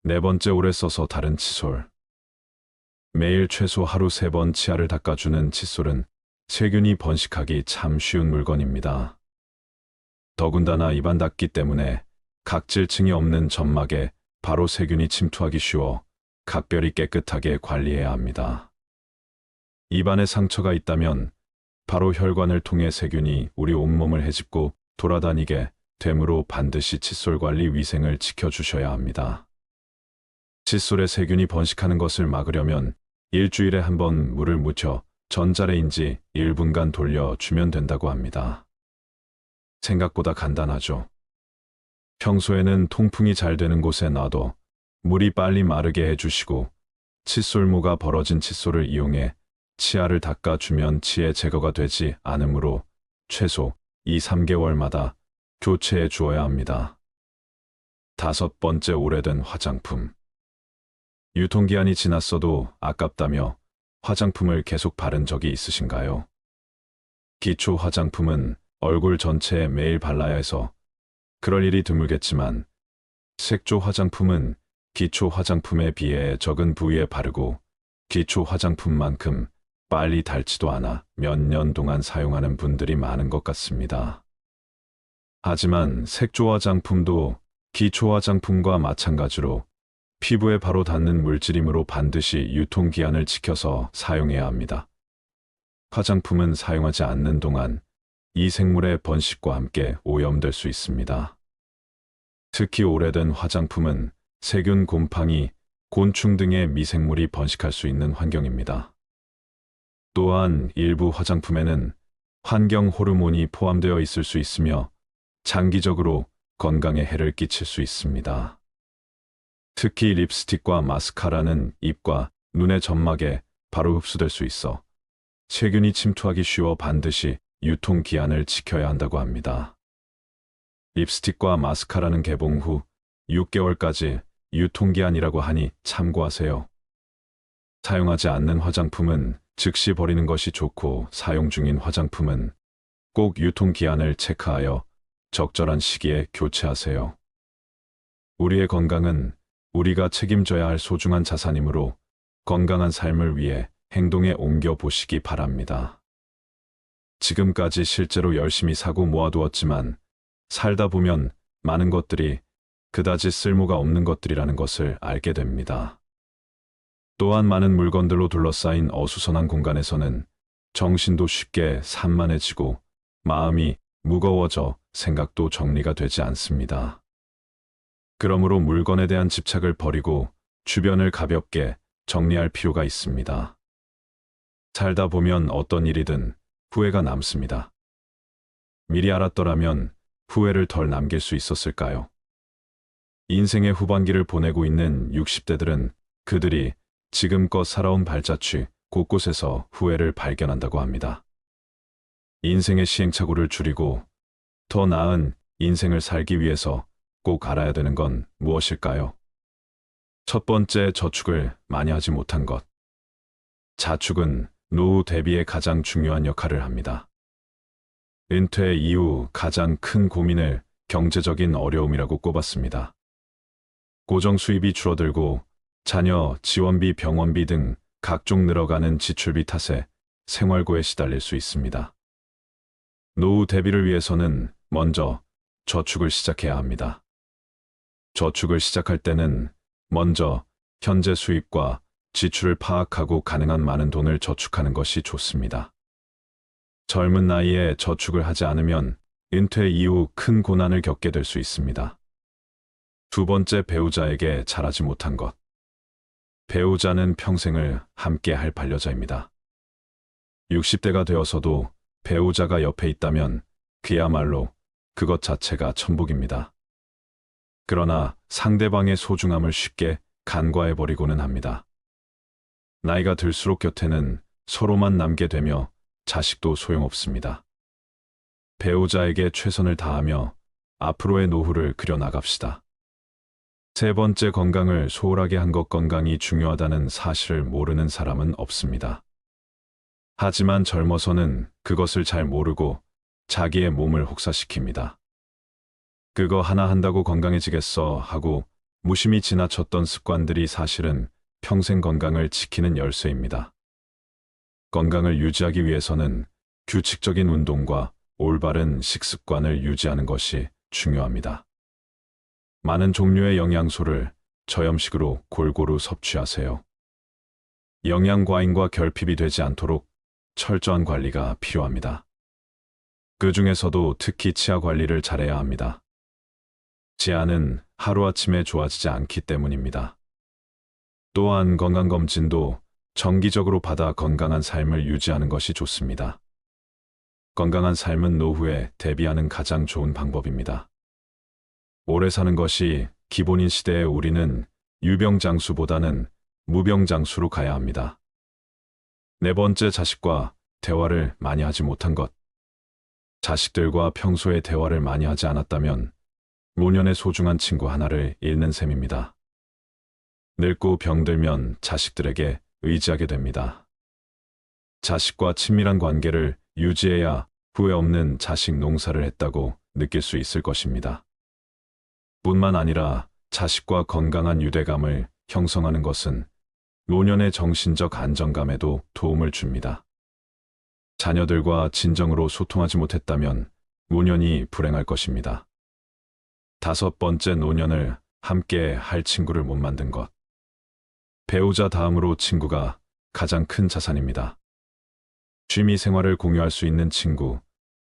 네 번째, 오래 써서 다른 칫솔. 매일 최소 하루 3번 치아를 닦아주는 칫솔은 세균이 번식하기 참 쉬운 물건입니다. 더군다나 입안 닦기 때문에 각질층이 없는 점막에 바로 세균이 침투하기 쉬워 각별히 깨끗하게 관리해야 합니다. 입안에 상처가 있다면 바로 혈관을 통해 세균이 우리 온몸을 헤집고 돌아다니게 되므로 반드시 칫솔 관리 위생을 지켜주셔야 합니다. 칫솔에 세균이 번식하는 것을 막으려면 일주일에 한 번 물을 묻혀 전자레인지 1분간 돌려주면 된다고 합니다. 생각보다 간단하죠. 평소에는 통풍이 잘 되는 곳에 놔둬 물이 빨리 마르게 해주시고 칫솔모가 벌어진 칫솔을 이용해 치아를 닦아주면 치의 제거가 되지 않으므로 최소 2~3개월마다 교체해 주어야 합니다. 다섯 번째, 오래된 화장품. 유통기한이 지났어도 아깝다며 화장품을 계속 바른 적이 있으신가요? 기초 화장품은 얼굴 전체에 매일 발라야 해서 그럴 일이 드물겠지만 색조 화장품은 기초 화장품에 비해 적은 부위에 바르고 기초 화장품만큼 빨리 닳지도 않아 몇 년 동안 사용하는 분들이 많은 것 같습니다. 하지만 색조 화장품도 기초 화장품과 마찬가지로 피부에 바로 닿는 물질이므로 반드시 유통기한을 지켜서 사용해야 합니다. 화장품은 사용하지 않는 동안 이 생물의 번식과 함께 오염될 수 있습니다. 특히 오래된 화장품은 세균, 곰팡이, 곤충 등의 미생물이 번식할 수 있는 환경입니다. 또한 일부 화장품에는 환경 호르몬이 포함되어 있을 수 있으며 장기적으로 건강에 해를 끼칠 수 있습니다. 특히 립스틱과 마스카라는 입과 눈의 점막에 바로 흡수될 수 있어 세균이 침투하기 쉬워 반드시 유통기한을 지켜야 한다고 합니다. 립스틱과 마스카라는 개봉 후 6개월까지 유통기한이라고 하니 참고하세요. 사용하지 않는 화장품은 즉시 버리는 것이 좋고 사용 중인 화장품은 꼭 유통기한을 체크하여 적절한 시기에 교체하세요. 우리의 건강은 우리가 책임져야 할 소중한 자산이므로 건강한 삶을 위해 행동에 옮겨 보시기 바랍니다. 지금까지 실제로 열심히 사고 모아두었지만 살다 보면 많은 것들이 그다지 쓸모가 없는 것들이라는 것을 알게 됩니다. 또한 많은 물건들로 둘러싸인 어수선한 공간에서는 정신도 쉽게 산만해지고 마음이 무거워져 생각도 정리가 되지 않습니다. 그러므로 물건에 대한 집착을 버리고 주변을 가볍게 정리할 필요가 있습니다. 살다 보면 어떤 일이든 후회가 남습니다. 미리 알았더라면 후회를 덜 남길 수 있었을까요? 인생의 후반기를 보내고 있는 60대들은 그들이 지금껏 살아온 발자취 곳곳에서 후회를 발견한다고 합니다. 인생의 시행착오를 줄이고 더 나은 인생을 살기 위해서 꼭 알아야 되는 건 무엇일까요? 첫 번째, 저축을 많이 하지 못한 것. 자축은 노후 대비에 가장 중요한 역할을 합니다. 은퇴 이후 가장 큰 고민을 경제적인 어려움이라고 꼽았습니다. 고정 수입이 줄어들고 자녀 지원비, 병원비 등 각종 늘어가는 지출비 탓에 생활고에 시달릴 수 있습니다. 노후 대비를 위해서는 먼저 저축을 시작해야 합니다. 저축을 시작할 때는 먼저 현재 수입과 지출을 파악하고 가능한 많은 돈을 저축하는 것이 좋습니다. 젊은 나이에 저축을 하지 않으면 은퇴 이후 큰 고난을 겪게 될 수 있습니다. 두 번째, 배우자에게 잘하지 못한 것. 배우자는 평생을 함께 할 반려자입니다. 60대가 되어서도 배우자가 옆에 있다면 그야말로 그것 자체가 천복입니다. 그러나 상대방의 소중함을 쉽게 간과해버리고는 합니다. 나이가 들수록 곁에는 서로만 남게 되며 자식도 소용없습니다. 배우자에게 최선을 다하며 앞으로의 노후를 그려나갑시다. 세 번째, 건강을 소홀하게 한 것. 건강이 중요하다는 사실을 모르는 사람은 없습니다. 하지만 젊어서는 그것을 잘 모르고 자기의 몸을 혹사시킵니다. 그거 하나 한다고 건강해지겠어 하고 무심히 지나쳤던 습관들이 사실은 평생 건강을 지키는 열쇠입니다. 건강을 유지하기 위해서는 규칙적인 운동과 올바른 식습관을 유지하는 것이 중요합니다. 많은 종류의 영양소를 저염식으로 골고루 섭취하세요. 영양 과잉과 결핍이 되지 않도록 철저한 관리가 필요합니다. 그 중에서도 특히 치아 관리를 잘해야 합니다. 치아는 하루아침에 좋아지지 않기 때문입니다. 또한 건강검진도 정기적으로 받아 건강한 삶을 유지하는 것이 좋습니다. 건강한 삶은 노후에 대비하는 가장 좋은 방법입니다. 오래 사는 것이 기본인 시대에 우리는 유병장수보다는 무병장수로 가야 합니다. 네 번째, 자식과 대화를 많이 하지 못한 것. 자식들과 평소에 대화를 많이 하지 않았다면 노년의 소중한 친구 하나를 잃는 셈입니다. 늙고 병들면 자식들에게 의지하게 됩니다. 자식과 친밀한 관계를 유지해야 후회 없는 자식 농사를 했다고 느낄 수 있을 것입니다. 뿐만 아니라 자식과 건강한 유대감을 형성하는 것은 노년의 정신적 안정감에도 도움을 줍니다. 자녀들과 진정으로 소통하지 못했다면 노년이 불행할 것입니다. 다섯 번째, 노년을 함께 할 친구를 못 만든 것. 배우자 다음으로 친구가 가장 큰 자산입니다. 취미 생활을 공유할 수 있는 친구,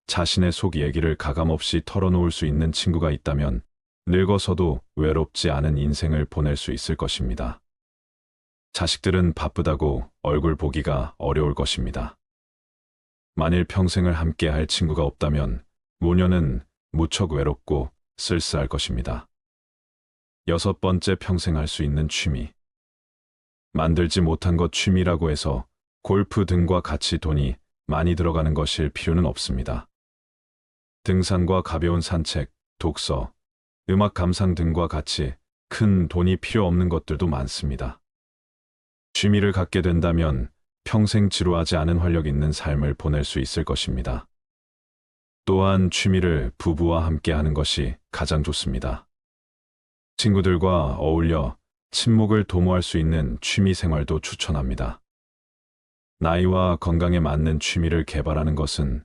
자신의 속 얘기를 가감없이 털어놓을 수 있는 친구가 있다면 늙어서도 외롭지 않은 인생을 보낼 수 있을 것입니다. 자식들은 바쁘다고 얼굴 보기가 어려울 것입니다. 만일 평생을 함께 할 친구가 없다면 노년은 무척 외롭고 쓸쓸할 것입니다. 6번째, 평생 할 수 있는 취미. 만들지 못한 것 취미라고 해서 골프 등과 같이 돈이 많이 들어가는 것일 필요는 없습니다. 등산과 가벼운 산책, 독서, 음악 감상 등과 같이 큰 돈이 필요 없는 것들도 많습니다. 취미를 갖게 된다면 평생 지루하지 않은 활력 있는 삶을 보낼 수 있을 것입니다. 또한 취미를 부부와 함께 하는 것이 가장 좋습니다. 친구들과 어울려 친목을 도모할 수 있는 취미 생활도 추천합니다. 나이와 건강에 맞는 취미를 개발하는 것은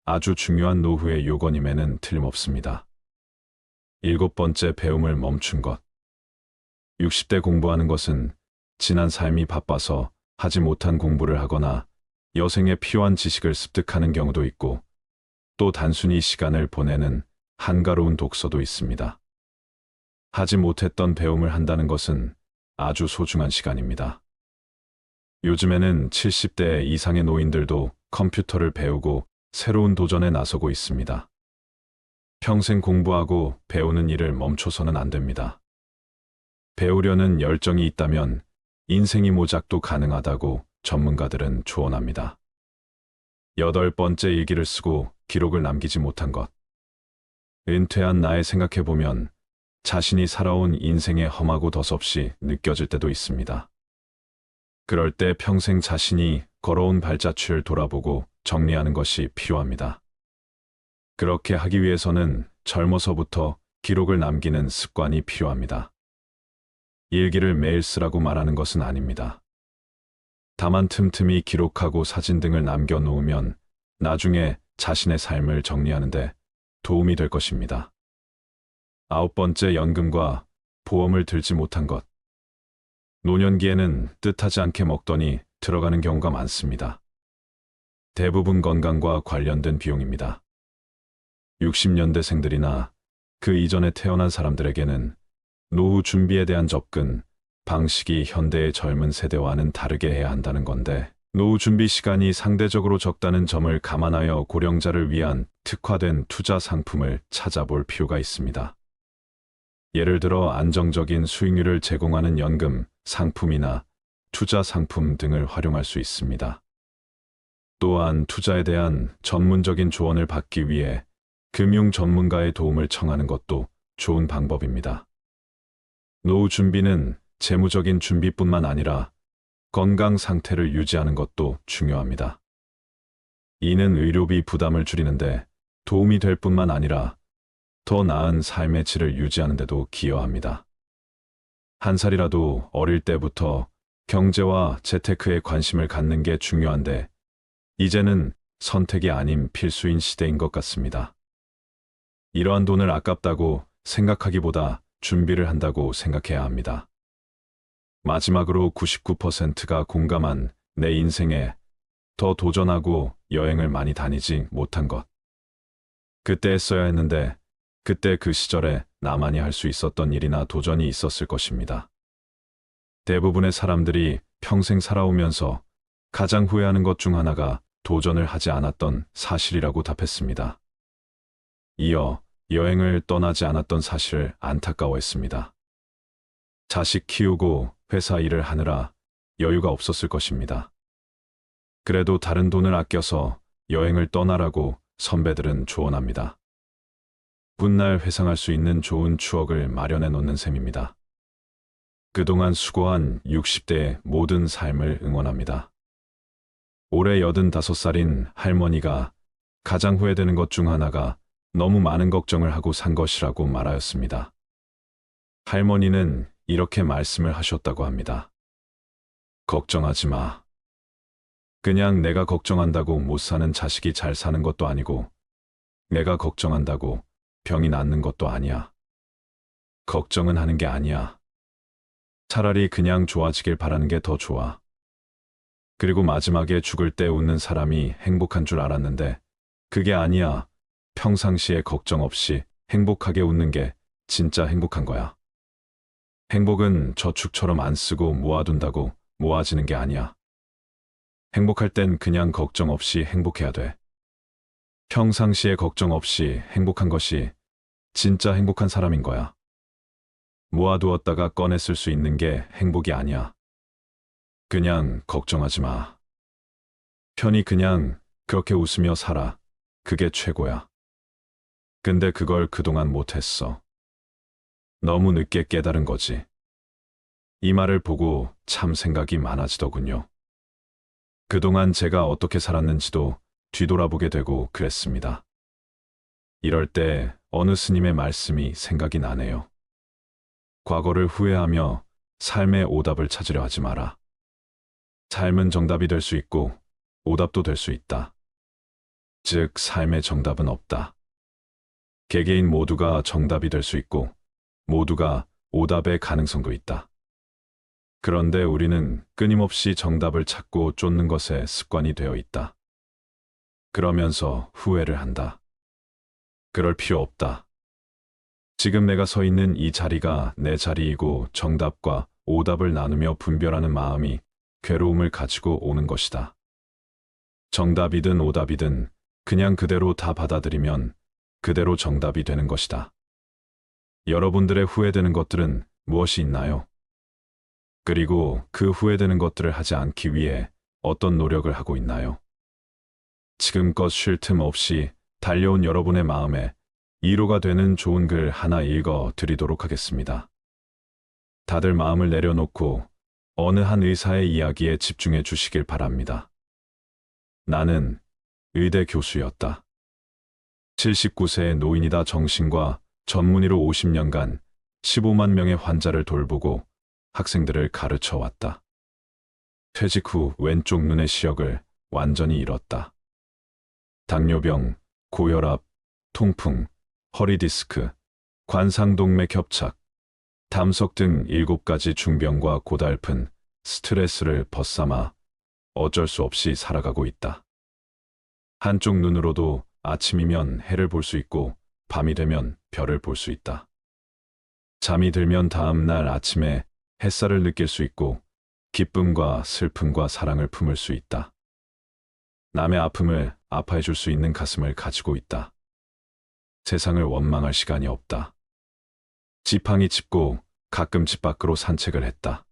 아주 중요한 노후의 요건임에는 틀림없습니다. 7번째, 배움을 멈춘 것. 60대 공부하는 것은 지난 삶이 바빠서 하지 못한 공부를 하거나 여생에 필요한 지식을 습득하는 경우도 있고, 또 단순히 시간을 보내는 한가로운 독서도 있습니다. 하지 못했던 배움을 한다는 것은 아주 소중한 시간입니다. 요즘에는 70대 이상의 노인들도 컴퓨터를 배우고 새로운 도전에 나서고 있습니다. 평생 공부하고 배우는 일을 멈춰서는 안 됩니다. 배우려는 열정이 있다면 인생이 모작도 가능하다고 전문가들은 조언합니다. 8번째, 일기를 쓰고 기록을 남기지 못한 것. 은퇴한 나에 생각해보면 자신이 살아온 인생의 험하고 덧없이 느껴질 때도 있습니다. 그럴 때 평생 자신이 걸어온 발자취를 돌아보고 정리하는 것이 필요합니다. 그렇게 하기 위해서는 젊어서부터 기록을 남기는 습관이 필요합니다. 일기를 매일 쓰라고 말하는 것은 아닙니다. 다만 틈틈이 기록하고 사진 등을 남겨놓으면 나중에 자신의 삶을 정리하는데 도움이 될 것입니다. 9번째, 연금과 보험을 들지 못한 것. 노년기에는 뜻하지 않게 먹더니 들어가는 경우가 많습니다. 대부분 건강과 관련된 비용입니다. 60년대생들이나 그 이전에 태어난 사람들에게는 노후 준비에 대한 접근 방식이 현대의 젊은 세대와는 다르게 해야 한다는 건데, 노후 준비 시간이 상대적으로 적다는 점을 감안하여 고령자를 위한 특화된 투자 상품을 찾아볼 필요가 있습니다. 예를 들어 안정적인 수익률을 제공하는 연금, 상품이나 투자 상품 등을 활용할 수 있습니다. 또한 투자에 대한 전문적인 조언을 받기 위해 금융 전문가의 도움을 청하는 것도 좋은 방법입니다. 노후 준비는 재무적인 준비뿐만 아니라 건강 상태를 유지하는 것도 중요합니다. 이는 의료비 부담을 줄이는데 도움이 될 뿐만 아니라 더 나은 삶의 질을 유지하는 데도 기여합니다. 한 살이라도 어릴 때부터 경제와 재테크에 관심을 갖는 게 중요한데, 이제는 선택이 아닌 필수인 시대인 것 같습니다. 이러한 돈을 아깝다고 생각하기보다 준비를 한다고 생각해야 합니다. 마지막으로 99%가 공감한 내 인생에 더 도전하고 여행을 많이 다니지 못한 것. 그때 했어야 했는데, 그때 그 시절에 나만이 할 수 있었던 일이나 도전이 있었을 것입니다. 대부분의 사람들이 평생 살아오면서 가장 후회하는 것 중 하나가 도전을 하지 않았던 사실이라고 답했습니다. 이어 여행을 떠나지 않았던 사실을 안타까워했습니다. 자식 키우고 회사 일을 하느라 여유가 없었을 것입니다. 그래도 다른 돈을 아껴서 여행을 떠나라고 선배들은 조언합니다. 훗날 회상할 수 있는 좋은 추억을 마련해 놓는 셈입니다. 그동안 수고한 60대의 모든 삶을 응원합니다. 올해 85살인 할머니가 가장 후회되는 것 중 하나가 너무 많은 걱정을 하고 산 것이라고 말하였습니다. 할머니는 이렇게 말씀을 하셨다고 합니다. 걱정하지 마. 그냥 내가 걱정한다고 못 사는 자식이 잘 사는 것도 아니고, 내가 걱정한다고 병이 낫는 것도 아니야. 걱정은 하는 게 아니야. 차라리 그냥 좋아지길 바라는 게 더 좋아. 그리고 마지막에 죽을 때 웃는 사람이 행복한 줄 알았는데 그게 아니야. 평상시에 걱정 없이 행복하게 웃는 게 진짜 행복한 거야. 행복은 저축처럼 안 쓰고 모아둔다고 모아지는 게 아니야. 행복할 땐 그냥 걱정 없이 행복해야 돼. 평상시에 걱정 없이 행복한 것이 진짜 행복한 사람인 거야. 모아두었다가 꺼내 쓸 수 있는 게 행복이 아니야. 그냥 걱정하지 마. 편히 그냥 그렇게 웃으며 살아. 그게 최고야. 근데 그걸 그동안 못했어. 너무 늦게 깨달은 거지. 이 말을 보고 참 생각이 많아지더군요. 그동안 제가 어떻게 살았는지도 뒤돌아보게 되고 그랬습니다. 이럴 때 어느 스님의 말씀이 생각이 나네요. 과거를 후회하며 삶의 오답을 찾으려 하지 마라. 삶은 정답이 될 수 있고 오답도 될 수 있다. 즉, 삶의 정답은 없다. 개개인 모두가 정답이 될 수 있고 모두가 오답의 가능성도 있다. 그런데 우리는 끊임없이 정답을 찾고 쫓는 것에 습관이 되어 있다. 그러면서 후회를 한다. 그럴 필요 없다. 지금 내가 서 있는 이 자리가 내 자리이고 정답과 오답을 나누며 분별하는 마음이 괴로움을 가지고 오는 것이다. 정답이든 오답이든 그냥 그대로 다 받아들이면 그대로 정답이 되는 것이다. 여러분들의 후회되는 것들은 무엇이 있나요? 그리고 그 후회되는 것들을 하지 않기 위해 어떤 노력을 하고 있나요? 지금껏 쉴 틈 없이 달려온 여러분의 마음에 위로가 되는 좋은 글 하나 읽어 드리도록 하겠습니다. 다들 마음을 내려놓고 어느 한 의사의 이야기에 집중해 주시길 바랍니다. 나는 의대 교수였다. 79세의 노인이다. 정신과 전문의로 50년간 15만 명의 환자를 돌보고 학생들을 가르쳐 왔다. 퇴직 후 왼쪽 눈의 시력을 완전히 잃었다. 당뇨병, 고혈압, 통풍, 허리디스크, 관상동맥 협착, 담석 등 7가지 중병과 고달픈 스트레스를 벗삼아 어쩔 수 없이 살아가고 있다. 한쪽 눈으로도 아침이면 해를 볼 수 있고 밤이 되면 별을 볼 수 있다. 잠이 들면 다음 날 아침에 햇살을 느낄 수 있고 기쁨과 슬픔과 사랑을 품을 수 있다. 남의 아픔을 아파해 줄 수 있는 가슴을 가지고 있다. 세상을 원망할 시간이 없다. 지팡이 짚고 가끔 집 밖으로 산책을 했다.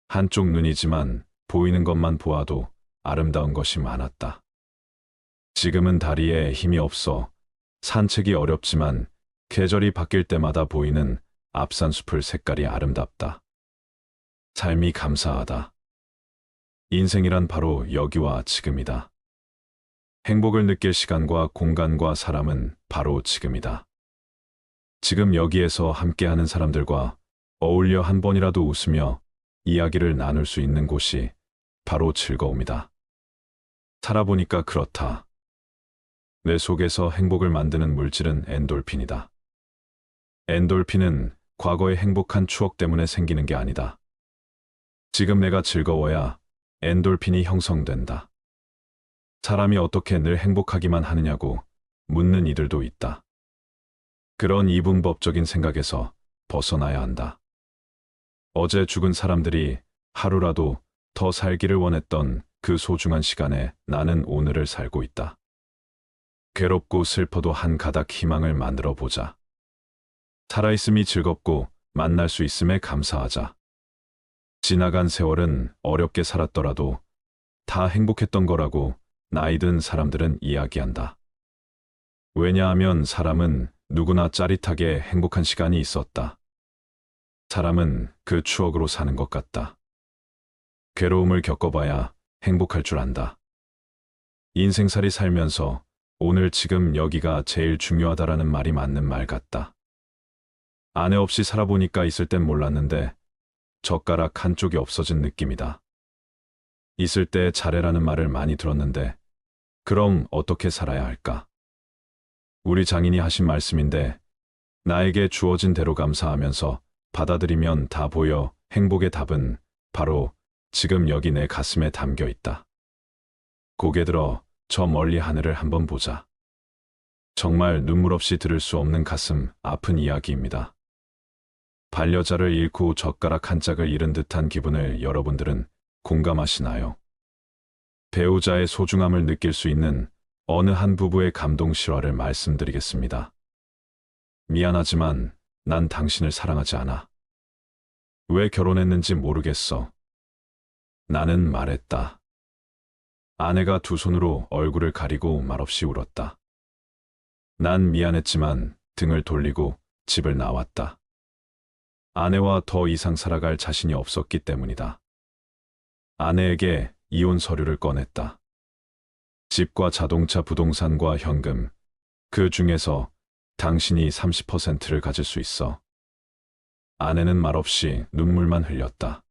한쪽 눈이지만 보이는 것만 보아도 아름다운 것이 많았다. 지금은 다리에 힘이 없어 산책이 어렵지만 계절이 바뀔 때마다 보이는 앞산숲을 색깔이 아름답다. 삶이 감사하다. 인생이란 바로 여기와 지금이다. 행복을 느낄 시간과 공간과 사람은 바로 지금이다. 지금 여기에서 함께하는 사람들과 어울려 한 번이라도 웃으며 이야기를 나눌 수 있는 곳이 바로 즐거움이다. 살아보니까 그렇다. 뇌 속에서 행복을 만드는 물질은 엔돌핀이다. 엔돌핀은 과거의 행복한 추억 때문에 생기는 게 아니다. 지금 내가 즐거워야 엔돌핀이 형성된다. 사람이 어떻게 늘 행복하기만 하느냐고 묻는 이들도 있다. 그런 이분법적인 생각에서 벗어나야 한다. 어제 죽은 사람들이 하루라도 더 살기를 원했던 그 소중한 시간에 나는 오늘을 살고 있다. 괴롭고 슬퍼도 한 가닥 희망을 만들어 보자. 살아있음이 즐겁고 만날 수 있음에 감사하자. 지나간 세월은 어렵게 살았더라도 다 행복했던 거라고 나이든 사람들은 이야기한다. 왜냐하면 사람은 누구나 짜릿하게 행복한 시간이 있었다. 사람은 그 추억으로 사는 것 같다. 괴로움을 겪어봐야 행복할 줄 안다. 인생살이 살면서 오늘 지금 여기가 제일 중요하다라는 말이 맞는 말 같다. 아내 없이 살아보니까 있을 땐 몰랐는데 젓가락 한쪽이 없어진 느낌이다. 있을 때 잘해라는 말을 많이 들었는데 그럼 어떻게 살아야 할까? 우리 장인이 하신 말씀인데 나에게 주어진 대로 감사하면서 받아들이면 다 보여. 행복의 답은 바로 지금 여기 내 가슴에 담겨 있다. 고개 들어 저 멀리 하늘을 한번 보자. 정말 눈물 없이 들을 수 없는 가슴 아픈 이야기입니다. 반려자를 잃고 젓가락 한 짝을 잃은 듯한 기분을 여러분들은 공감하시나요? 배우자의 소중함을 느낄 수 있는 어느 한 부부의 감동 실화를 말씀드리겠습니다. 미안하지만 난 당신을 사랑하지 않아. 왜 결혼했는지 모르겠어. 나는 말했다. 아내가 두 손으로 얼굴을 가리고 말없이 울었다. 난 미안했지만 등을 돌리고 집을 나왔다. 아내와 더 이상 살아갈 자신이 없었기 때문이다. 아내에게 이혼 서류를 꺼냈다. 집과 자동차, 부동산과 현금, 그 중에서 당신이 30%를 가질 수 있어. 아내는 말없이 눈물만 흘렸다.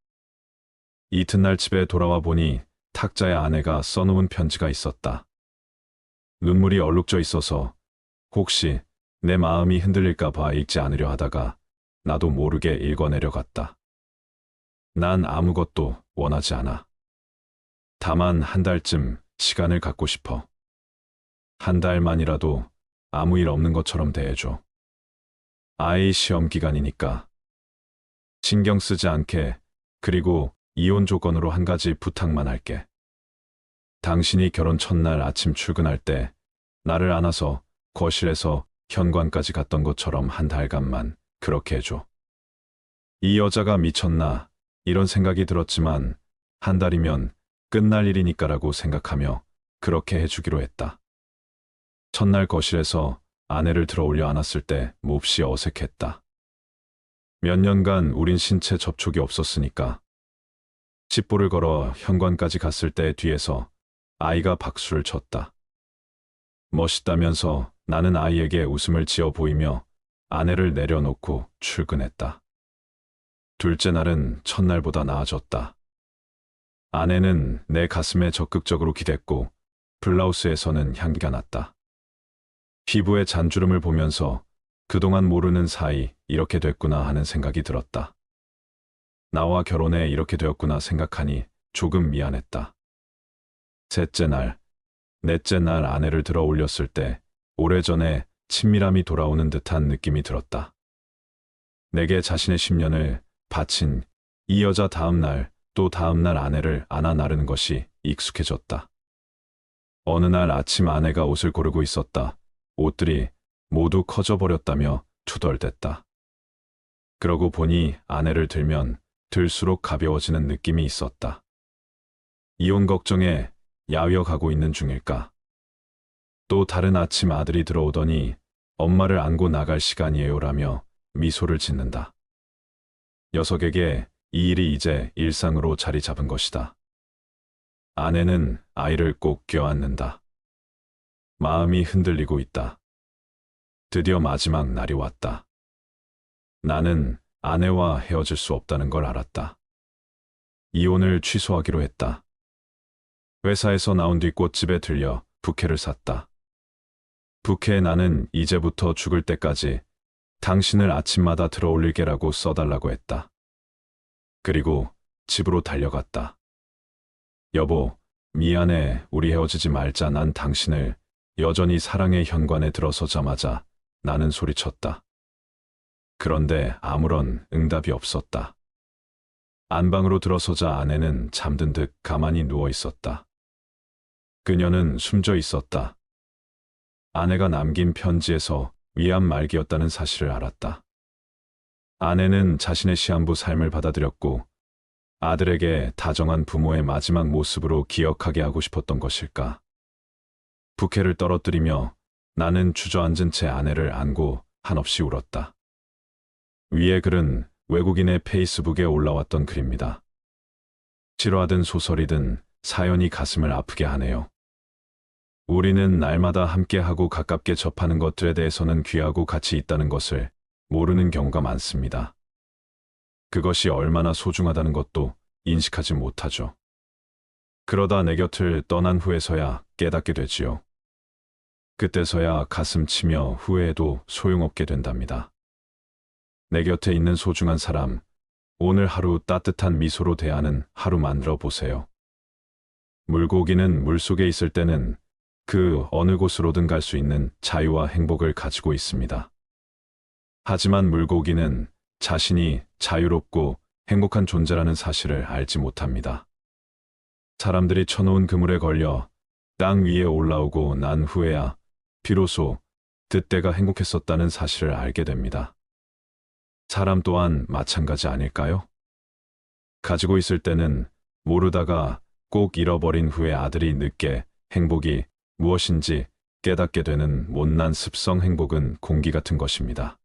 이튿날 집에 돌아와 보니 탁자에 아내가 써놓은 편지가 있었다. 눈물이 얼룩져 있어서 혹시 내 마음이 흔들릴까 봐 읽지 않으려 하다가 나도 모르게 읽어내려갔다. 난 아무것도 원하지 않아. 다만 한 달쯤 시간을 갖고 싶어. 한 달만이라도 아무 일 없는 것처럼 대해줘. 아이 시험 기간이니까. 신경 쓰지 않게. 그리고 이혼 조건으로 한 가지 부탁만 할게. 당신이 결혼 첫날 아침 출근할 때 나를 안아서 거실에서 현관까지 갔던 것처럼 한 달간만 그렇게 해줘. 이 여자가 미쳤나 이런 생각이 들었지만 한 달이면 끝날 일이니까라고 생각하며 그렇게 해주기로 했다. 첫날 거실에서 아내를 들어 올려 안았을 때 몹시 어색했다. 몇 년간 우린 신체 접촉이 없었으니까. 칩보를 걸어 현관까지 갔을 때 뒤에서 아이가 박수를 쳤다. 멋있다면서 나는 아이에게 웃음을 지어 보이며 아내를 내려놓고 출근했다. 둘째 날은 첫날보다 나아졌다. 아내는 내 가슴에 적극적으로 기댔고 블라우스에서는 향기가 났다. 피부의 잔주름을 보면서 그동안 모르는 사이 이렇게 됐구나 하는 생각이 들었다. 나와 결혼해 이렇게 되었구나 생각하니 조금 미안했다. 셋째 날, 넷째 날 아내를 들어 올렸을 때 오래전에 친밀함이 돌아오는 듯한 느낌이 들었다. 내게 자신의 10년을 바친 이 여자 다음 날, 또 다음 날 아내를 안아 나르는 것이 익숙해졌다. 어느 날 아침 아내가 옷을 고르고 있었다. 옷들이 모두 커져버렸다며 투덜댔다. 그러고 보니 아내를 들면 들수록 가벼워지는 느낌이 있었다. 이혼 걱정에 야위어 가고 있는 중일까? 또 다른 아침 아들이 들어오더니 엄마를 안고 나갈 시간이에요라며 미소를 짓는다. 녀석에게 이 일이 이제 일상으로 자리 잡은 것이다. 아내는 아이를 꼭 껴안는다. 마음이 흔들리고 있다. 드디어 마지막 날이 왔다. 나는 아내와 헤어질 수 없다는 걸 알았다. 이혼을 취소하기로 했다. 회사에서 나온 뒤 꽃집에 들려 부케를 샀다. 부케에 나는 이제부터 죽을 때까지 당신을 아침마다 들어올릴게라고 써달라고 했다. 그리고 집으로 달려갔다. 여보, 미안해. 우리 헤어지지 말자. 난 당신을 여전히 사랑해. 현관에 들어서자마자 나는 소리쳤다. 그런데 아무런 응답이 없었다. 안방으로 들어서자 아내는 잠든 듯 가만히 누워 있었다. 그녀는 숨져 있었다. 아내가 남긴 편지에서 위안 말기였다는 사실을 알았다. 아내는 자신의 시한부 삶을 받아들였고 아들에게 다정한 부모의 마지막 모습으로 기억하게 하고 싶었던 것일까. 부케를 떨어뜨리며 나는 주저앉은 채 아내를 안고 한없이 울었다. 위의 글은 외국인의 페이스북에 올라왔던 글입니다. 실화든 소설이든 사연이 가슴을 아프게 하네요. 우리는 날마다 함께하고 가깝게 접하는 것들에 대해서는 귀하고 가치 있다는 것을 모르는 경우가 많습니다. 그것이 얼마나 소중하다는 것도 인식하지 못하죠. 그러다 내 곁을 떠난 후에서야 깨닫게 되지요. 그때서야 가슴 치며 후회해도 소용없게 된답니다. 내 곁에 있는 소중한 사람, 오늘 하루 따뜻한 미소로 대하는 하루 만들어 보세요. 물고기는 물속에 있을 때는 그 어느 곳으로든 갈 수 있는 자유와 행복을 가지고 있습니다. 하지만 물고기는 자신이 자유롭고 행복한 존재라는 사실을 알지 못합니다. 사람들이 쳐놓은 그물에 걸려 땅 위에 올라오고 난 후에야 비로소 그때가 행복했었다는 사실을 알게 됩니다. 사람 또한 마찬가지 아닐까요? 가지고 있을 때는 모르다가 꼭 잃어버린 후에 아들이 늦게 행복이 무엇인지 깨닫게 되는 못난 습성. 행복은 공기 같은 것입니다.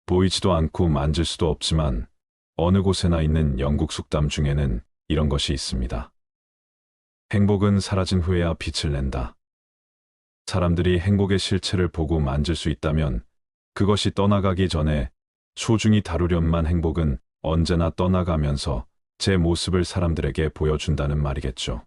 보이지도 않고 만질 수도 없지만 어느 곳에나 있는 영국 속담 중에는 이런 것이 있습니다. 행복은 사라진 후에야 빛을 낸다. 사람들이 행복의 실체를 보고 만질 수 있다면 그것이 떠나가기 전에 소중히 다루련만 행복은 언제나 떠나가면서 제 모습을 사람들에게 보여준다는 말이겠죠.